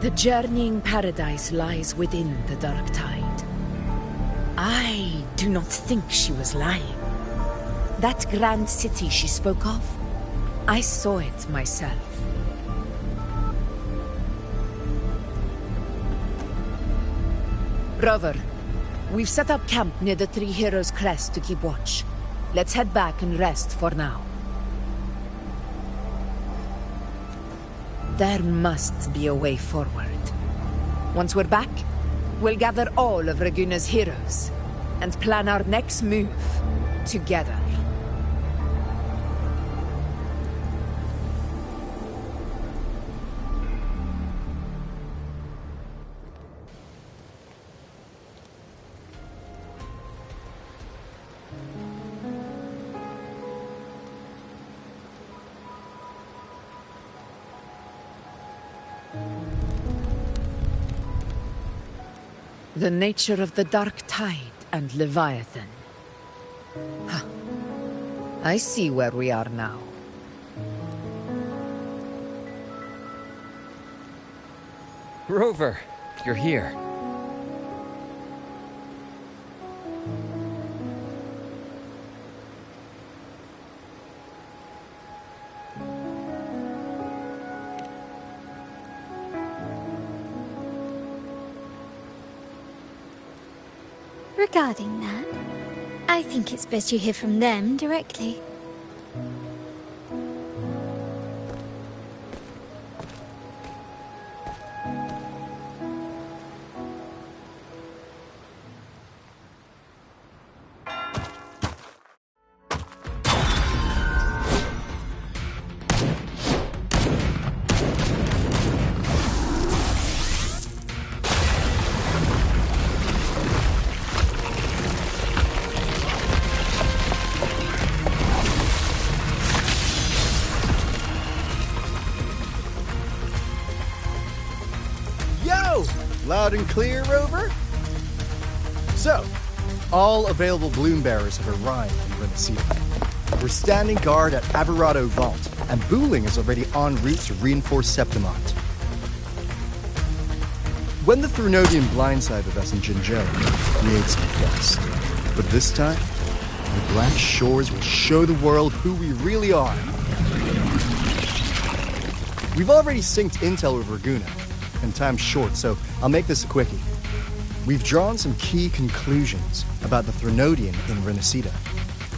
R: The journeying paradise lies within the dark tide. I do not think she was lying. That grand city she spoke of, I saw it myself. Rover, we've set up camp near the Three Heroes Crest to keep watch. Let's head back and rest for now. There must be a way forward. Once we're back, we'll gather all of Raguna's heroes and plan our next move together. The nature of the Dark Tide and Leviathan. Huh. I see where we are now.
U: Rover, you're here.
O: Regarding that, I think it's best you hear from them directly.
E: Loud and clear, Rover? So, all available bloom bearers have arrived in Renacida. We're standing guard at Averado Vault, and Booling is already en route to reinforce Septimont. When the Threnodian blindsided us in Jinzhou, we ate some dust. But this time, the Black Shores will show the world who we really are. We've already synced intel with Raguna, and time's short, so I'll make this a quickie. We've drawn some key conclusions about the Threnodian in Renacida.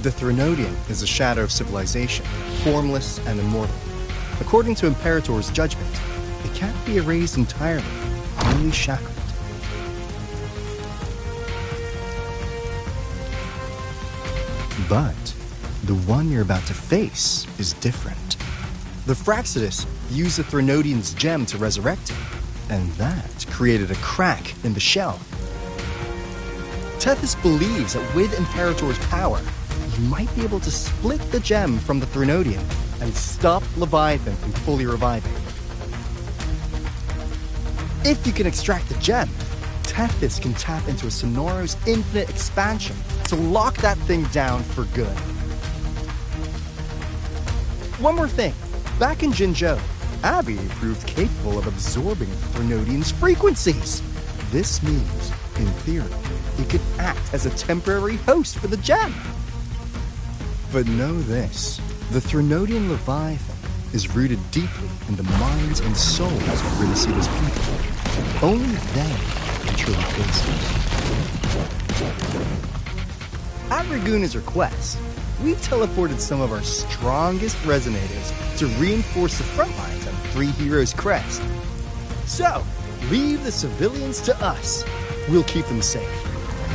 E: The Threnodian is a shadow of civilization, formless and immortal. According to Imperator's judgment, it can't be erased entirely, only shackled. But the one you're about to face is different. The Fraxidus used the Threnodian's gem to resurrect him, and that created a crack in the shell. Tethys believes that with Imperator's power, he might be able to split the gem from the Threnodian and stop Leviathan from fully reviving. If you can extract the gem, Tethys can tap into a Sonoros infinite expansion to lock that thing down for good. One more thing. Back in Jinzhou, Abby proved capable of absorbing Threnodian's frequencies. This means, in theory, it could act as a temporary host for the gem. But know this, the Threnodian Leviathan is rooted deeply in the minds and souls of Renacida's people. Only they can truly face it. At Raguna's request, we've teleported some of our strongest resonators to reinforce the front lines on Three Heroes Crest. So, leave the civilians to us. We'll keep them safe.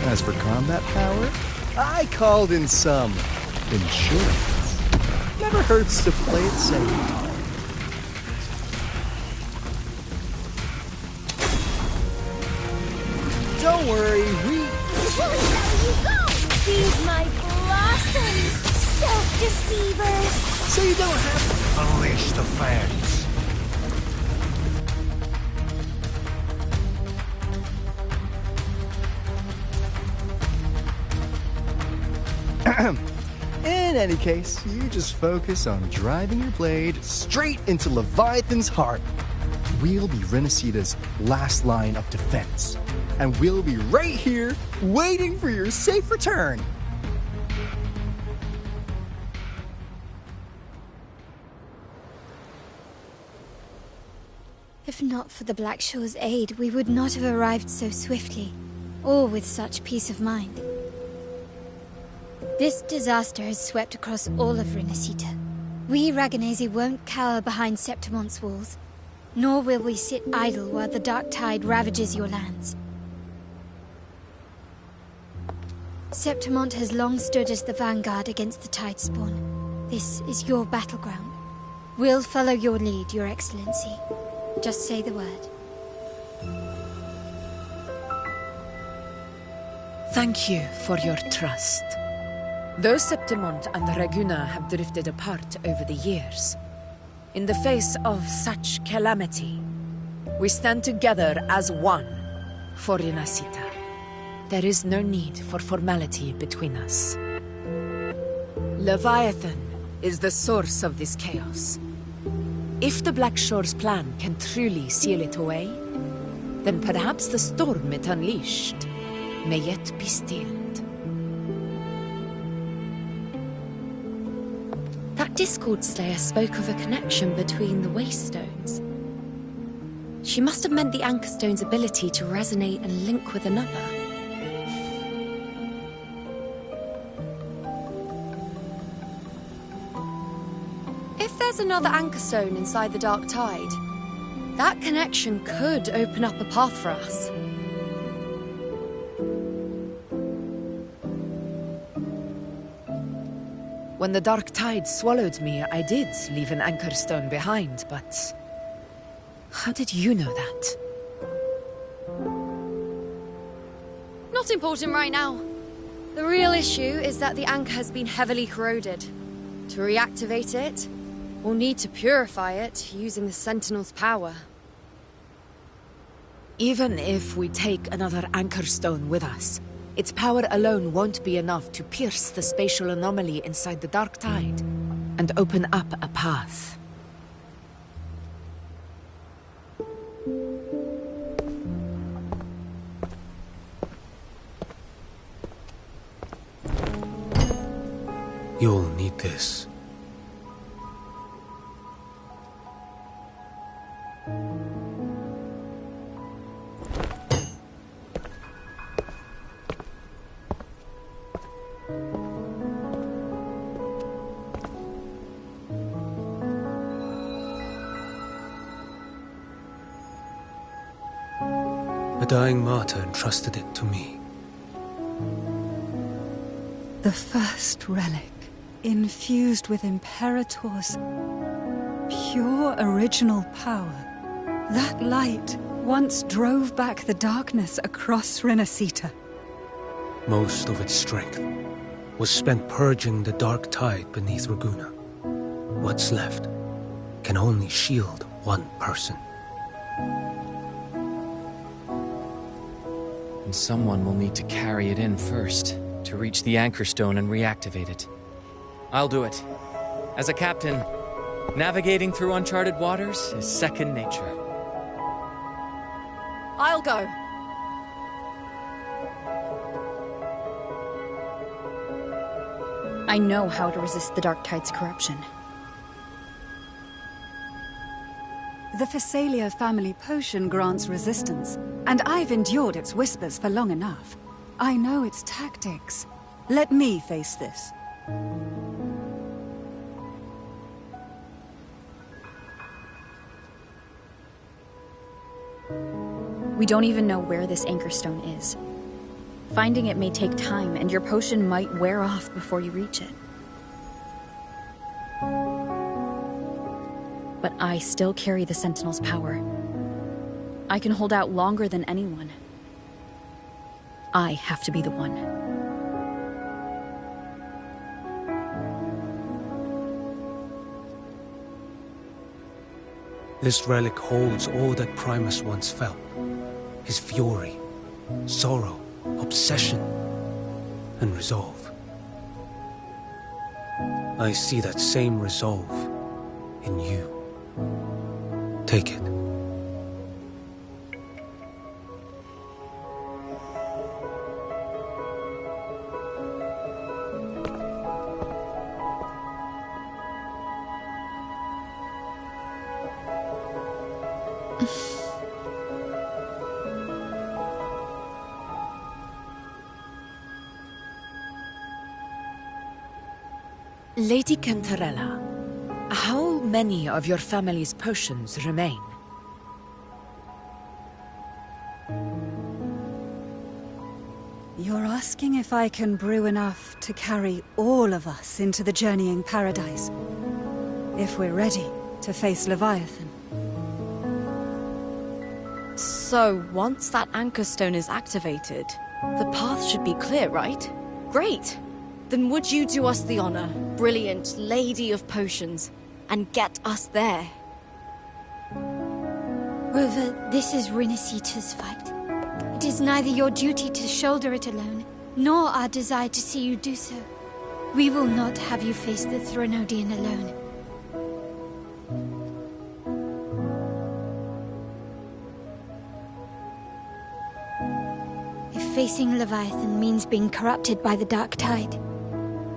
E: As for combat power, I called in some insurance. Never hurts to play it safe. Don't worry, we...
O: Where you go? Feed my blossoms, self-deceivers!
E: So you don't have to unleash the fans. In any case, you just focus on driving your blade straight into Leviathan's heart. We'll be Renacita's last line of defense. And we'll be right here, waiting for your safe return.
O: If not for the Black Shore's aid, we would not have arrived so swiftly, or with such peace of mind. This disaster has swept across all of Renacita. We Raganazi won't cower behind Septimon's walls, nor will we sit idle while the dark tide ravages your lands. Septimont has long stood as the vanguard against the Tidespawn. This is your battleground. We'll follow your lead, Your Excellency. Just say the word.
R: Thank you for your trust. Though Septimont and Raguna have drifted apart over the years, in the face of such calamity, we stand together as one for Renacita. There is no need for formality between us. Leviathan is the source of this chaos. If the Black Shore's plan can truly seal it away, then perhaps the storm it unleashed may yet be stilled.
L: That Discord Slayer spoke of a connection between the Wastestones. She must have meant the Anchorstone's ability to resonate and link with another. If there's another Anchorstone inside the Dark Tide, that connection could open up a path for us.
R: When the Dark Tide swallowed me, I did leave an Anchorstone behind, but... how did you know that?
L: Not important right now. The real issue is that the anchor has been heavily corroded. To reactivate it, we'll need to purify it using the Sentinel's power.
R: Even if we take another Anchorstone with us, its power alone won't be enough to pierce the spatial anomaly inside the Dark Tide and open up a path.
N: You'll need this. A dying martyr entrusted it to me.
J: The first relic, infused with Imperator's pure original power. That light once drove back the darkness across Renacita.
N: Most of its strength was spent purging the dark tide beneath Raguna. What's left can only shield one person.
C: And someone will need to carry it in first, to reach the Anchorstone and reactivate it. I'll do it. As a captain, navigating through uncharted waters is second nature.
B: I'll go. I know how to resist the Dark Tide's corruption.
J: The Phasalia family potion grants resistance, and I've endured its whispers for long enough. I know its tactics. Let me face this.
B: We don't even know where this Anchorstone is. Finding it may take time, and your potion might wear off before you reach it. But I still carry the Sentinel's power. I can hold out longer than anyone. I have to be the one.
N: This relic holds all that Primus once felt. His fury, sorrow, obsession, and resolve. I see that same resolve in you. Take it.
R: Lady Cantarella, how many of your family's potions remain?
J: You're asking if I can brew enough to carry all of us into the journeying paradise. If we're ready to face Leviathan.
G: So, once that anchor stone is activated, the path should be clear, right? Great! Then would you do us the honor, brilliant Lady of Potions, and get us there?
O: Rover, this is Rinasita's fight. It is neither your duty to shoulder it alone, nor our desire to see you do so. We will not have you face the Threnodian alone. If facing Leviathan means being corrupted by the Dark Tide,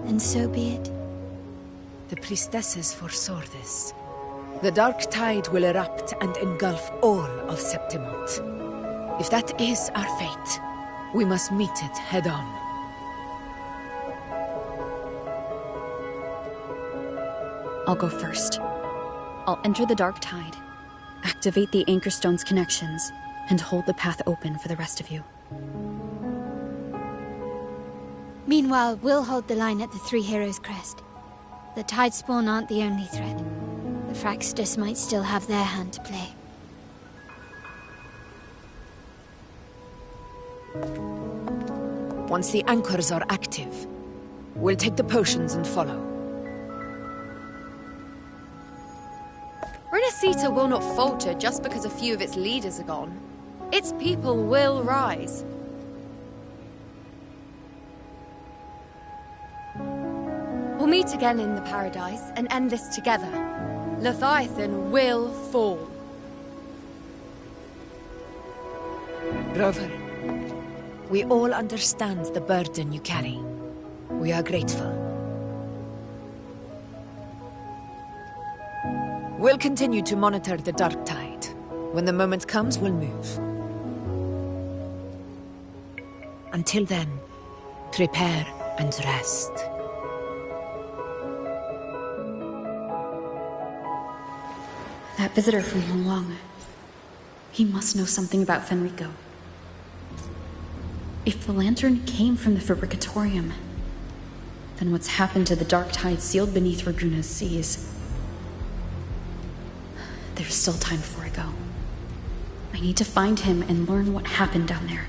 O: then so be it.
R: The priestesses foresaw this. The Dark Tide will erupt and engulf all of Septimont. If that is our fate, we must meet it head-on.
B: I'll go first. I'll enter the Dark Tide, activate the Anchor Stone's connections, and hold the path open for the rest of you.
O: Meanwhile, we'll hold the line at the Three Heroes Crest. The Tidespawn aren't the only threat. The Fraxtus might still have their hand to play.
R: Once the anchors are active, we'll take the potions and follow.
L: Renacita will not falter just because a few of its leaders are gone. Its people will rise. We'll meet again in the Paradise and end this together. Leviathan will fall.
R: Rover, we all understand the burden you carry. We are grateful. We'll continue to monitor the Dark Tide. When the moment comes, we'll move. Until then, prepare and rest.
B: That visitor from Huanglong. He must know something about Fenrico. If the lantern came from the Fabricatorium, then what's happened to the Dark Tide sealed beneath Raguna's seas? There's still time before I go. I need to find him and learn what happened down there.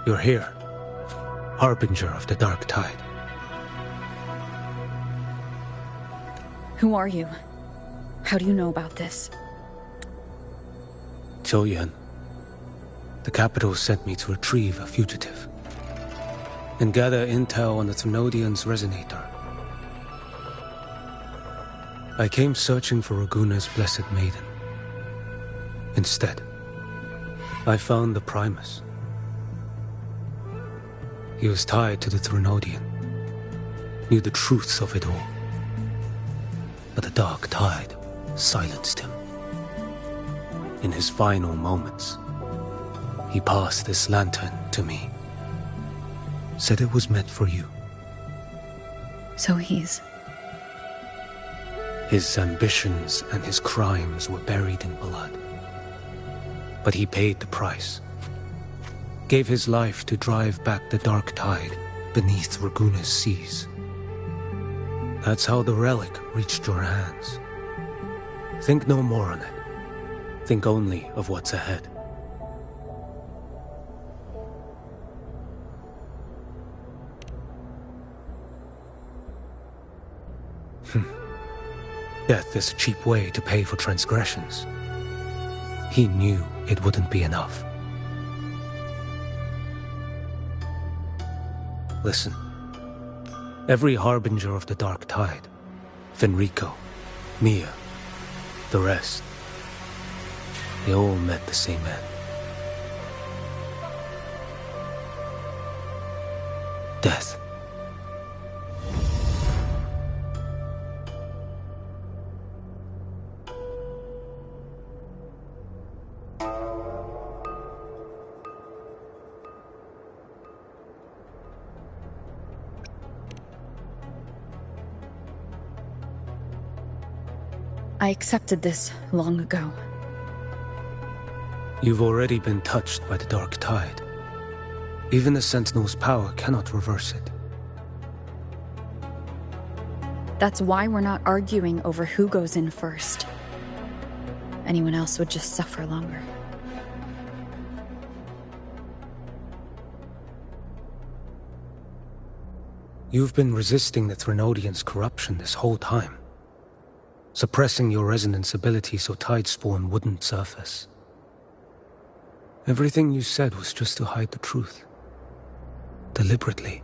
N: You're here, Harbinger of the Dark Tide.
B: Who are you? How do you know about this?
N: Choyan. The capital sent me to retrieve a fugitive and gather intel on the Thrunodian's resonator. I came searching for Raguna's Blessed Maiden. Instead, I found the Primus. He was tied to the Thrunodian, knew the truths of it all. But the Dark Tide silenced him. In his final moments, he passed this lantern to me. Said it was meant for you.
B: So
N: His ambitions and his crimes were buried in blood. But he paid the price. Gave his life to drive back the Dark Tide beneath Raguna's seas. That's how the relic reached your hands. Think no more on it. Think only of what's ahead. Death is a cheap way to pay for transgressions. He knew it wouldn't be enough. Listen. Every Harbinger of the Dark Tide, Fenrico, Mia, the rest, they all met the same end. Death.
B: I accepted this long ago.
N: You've already been touched by the Dark Tide. Even the Sentinel's power cannot reverse it.
B: That's why we're not arguing over who goes in first. Anyone else would just suffer longer.
N: You've been resisting the Thrunodian's corruption this whole time. Suppressing your resonance ability so Tidespawn wouldn't surface. Everything you said was just to hide the truth. Deliberately.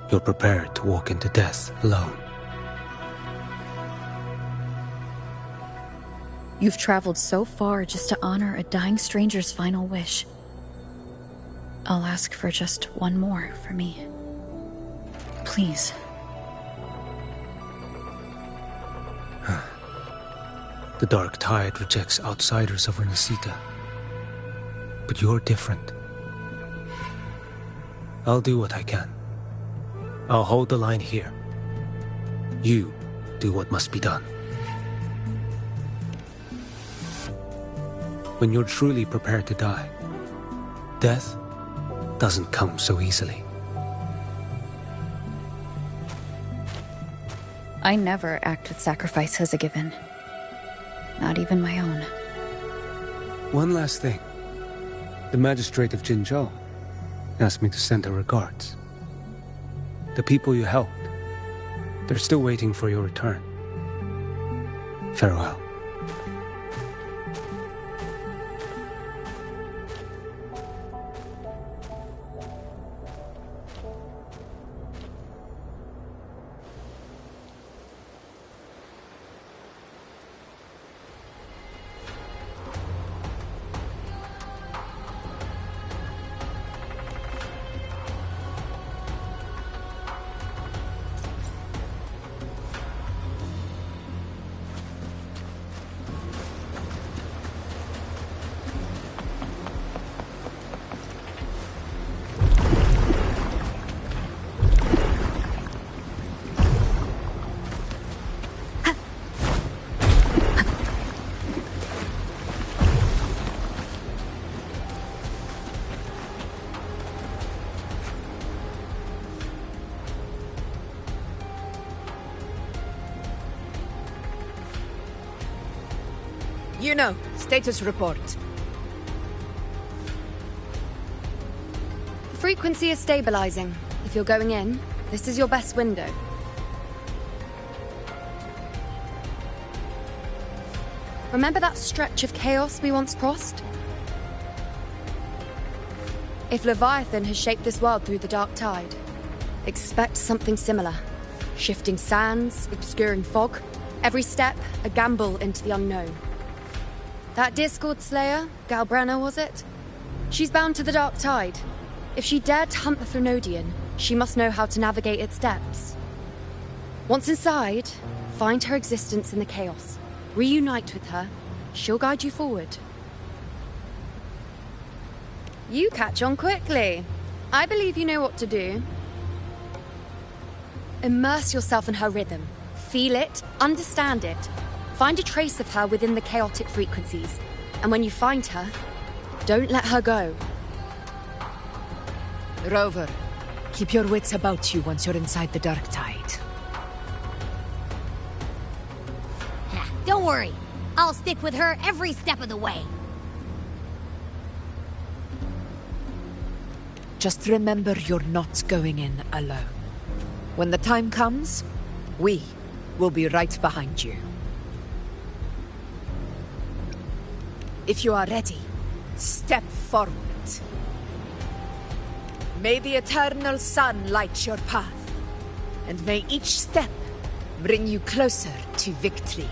N: You're prepared to walk into death alone.
B: You've traveled so far just to honor a dying stranger's final wish. I'll ask for just one more for me. Please.
N: The Dark Tide rejects outsiders of Renacita. But you're different. I'll do what I can. I'll hold the line here. You do what must be done. When you're truly prepared to die, death doesn't come so easily.
B: I never act with sacrifice as a given. Not even my own.
N: One last thing. The magistrate of Jinzhou asked me to send her regards. The people you helped, they're still waiting for your return. Farewell.
T: Juno, status report.
L: The frequency is stabilizing. If you're going in, this is your best window. Remember that stretch of chaos we once crossed? If Leviathan has shaped this world through the dark tide, expect something similar. Shifting sands, obscuring fog, every step a gamble into the unknown. That Discord Slayer, Galbrenna was it? She's bound to the dark tide. If she dared to hunt the Threnodian, she must know how to navigate its depths. Once inside, find her existence in the chaos. Reunite with her. She'll guide you forward. You catch on quickly. I believe you know what to do. Immerse yourself in her rhythm. Feel it, understand it. Find a trace of her within the chaotic frequencies. And when you find her, don't let her go.
R: Rover, keep your wits about you once you're inside the dark tide.
A: Don't worry. I'll stick with her every step of the way.
R: Just remember you're not going in alone. When the time comes, we will be right behind you. If you are ready, step forward. May the eternal sun light your path, and may each step bring you closer to victory.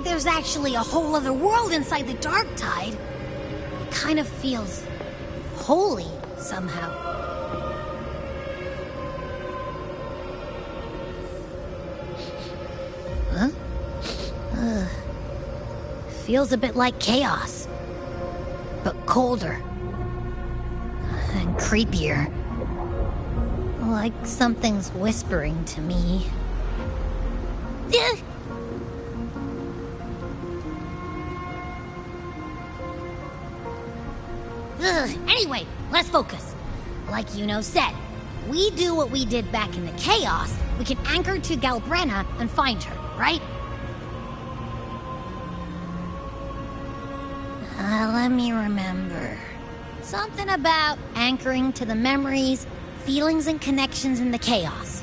A: There's actually a whole other world inside the dark tide. It kind of feels holy somehow. Huh? Feels a bit like chaos, but colder and creepier. Like something's whispering to me. Anyway, let's focus. Like Yuno said, we do what we did back in the chaos, we can anchor to Galbrenna and find her, right? Let me remember. Something about anchoring to the memories, feelings, and connections in the chaos.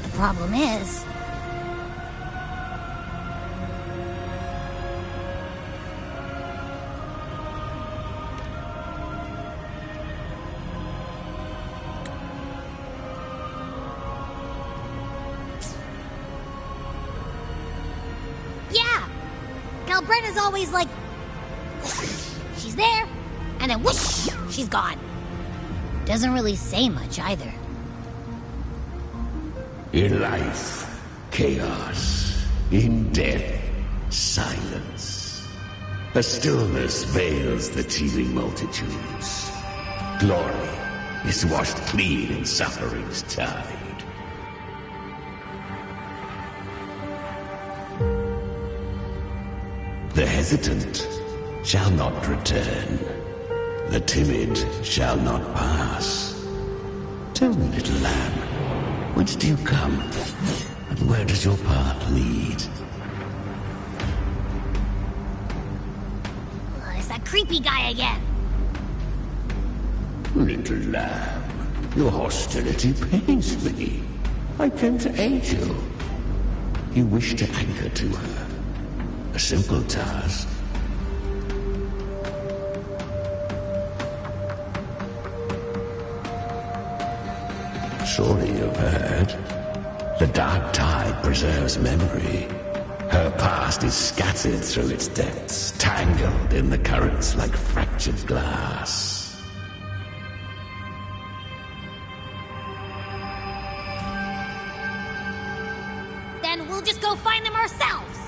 A: The problem is... Galbrenna's always like... she's there, and then whoosh, she's gone. Doesn't really say much either.
V: In life, chaos. In death, silence. A stillness veils the teeming multitudes. Glory is washed clean in suffering's tide. The hesitant shall not return. The timid shall not pass. Tell me, little lamb, whence do you come? And where does your path lead?
A: It's that creepy guy again.
V: Little lamb, your hostility pains me. I came to aid you. You wish to anchor to her. A simple task. Surely you've heard. The dark tide preserves memory. Her past is scattered through its depths, tangled in the currents like fractured glass.
A: Then we'll just go find them ourselves.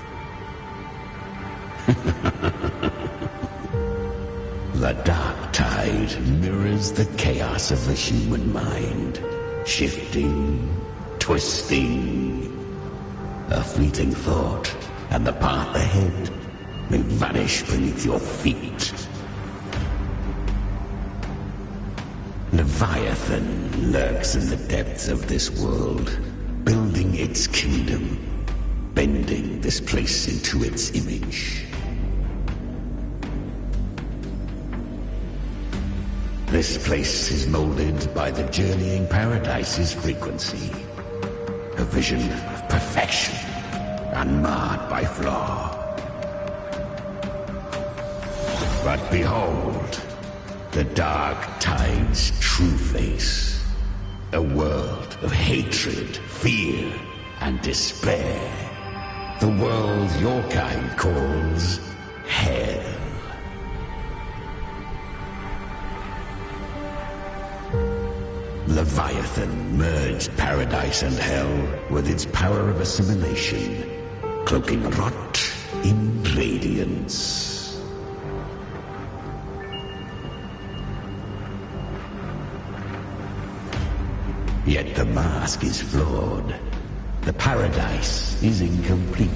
V: The dark tide mirrors the chaos of the human mind, shifting, twisting. A fleeting thought, and the path ahead may vanish beneath your feet. Leviathan lurks in the depths of this world, building its kingdom, bending this place into its image. This place is molded by the journeying paradise's frequency, a vision of perfection, unmarred by flaw. But behold, the dark tide's true face. A world of hatred, fear, and despair. The world your kind calls Hell. Leviathan merged paradise and hell with its power of assimilation, cloaking rot in radiance. Yet the mask is flawed. The paradise is incomplete.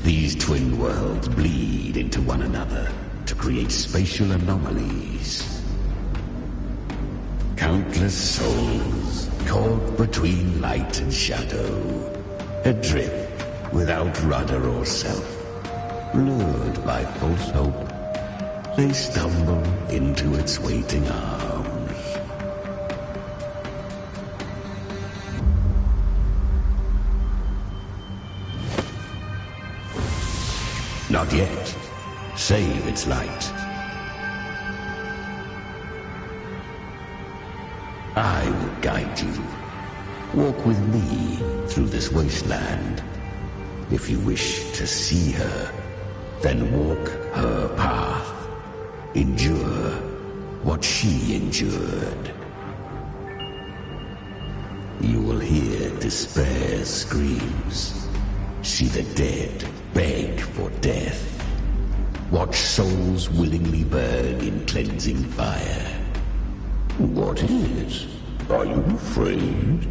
V: These twin worlds bleed into one another to create spatial anomalies. Countless souls caught between light and shadow, adrift without rudder or self, lured by false hope, they stumble into its waiting arms. Not yet. Save its light. I will guide you. Walk with me through this wasteland. If you wish to see her, then walk her path. Endure what she endured. You will hear despair's screams. See the dead beg for death. Watch souls willingly burn in cleansing fire. What is it? Are you afraid?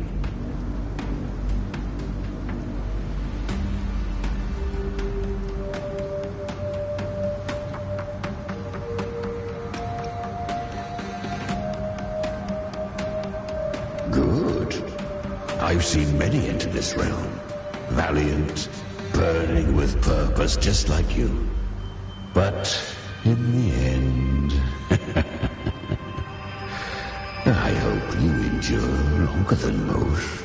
V: Good. I've seen many enter this realm. Valiant, burning with purpose just like you. But in the end, I hope you endure longer than most.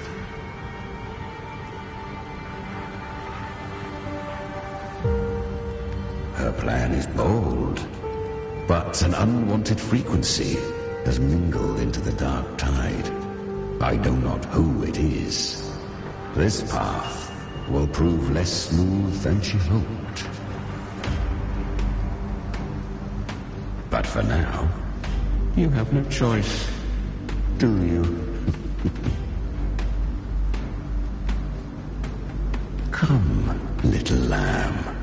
V: Her plan is bold, but an unwanted frequency has mingled into the dark tide. I know not who it is. This path will prove less smooth than she hoped. But for now, you have no choice, do you? Come, little lamb.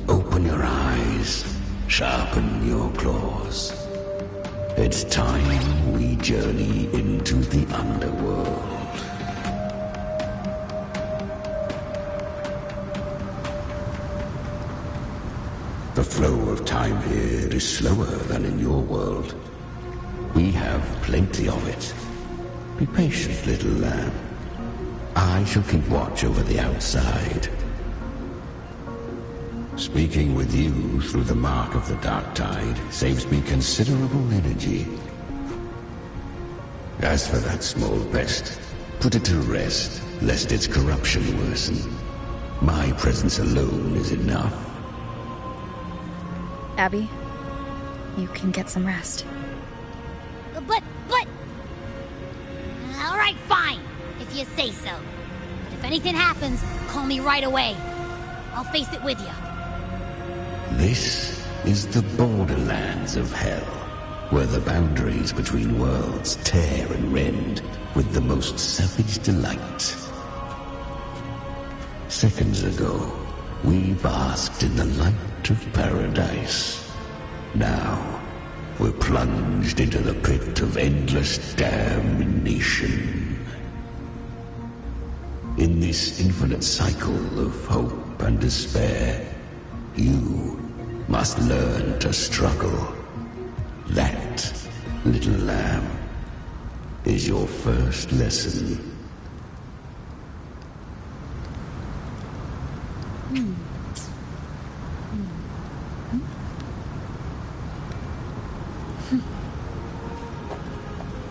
V: Open your eyes, sharpen your claws. It's time we journey into the underworld. The flow of time here is slower than in your world. We have plenty of it. Be patient, little lamb. I shall keep watch over the outside. Speaking with you through the mark of the dark tide saves me considerable energy. As for that small pest, put it to rest, lest its corruption worsen. My presence alone is enough.
B: Abby, you can get some rest.
A: But... All right, fine, if you say so. But if anything happens, call me right away. I'll face it with you.
V: This is the borderlands of hell, where the boundaries between worlds tear and rend with the most savage delight. Seconds ago, we basked in the light of paradise. Now, we're plunged into the pit of endless damnation. In this infinite cycle of hope and despair, you must learn to struggle. That, little lamb, is your first lesson.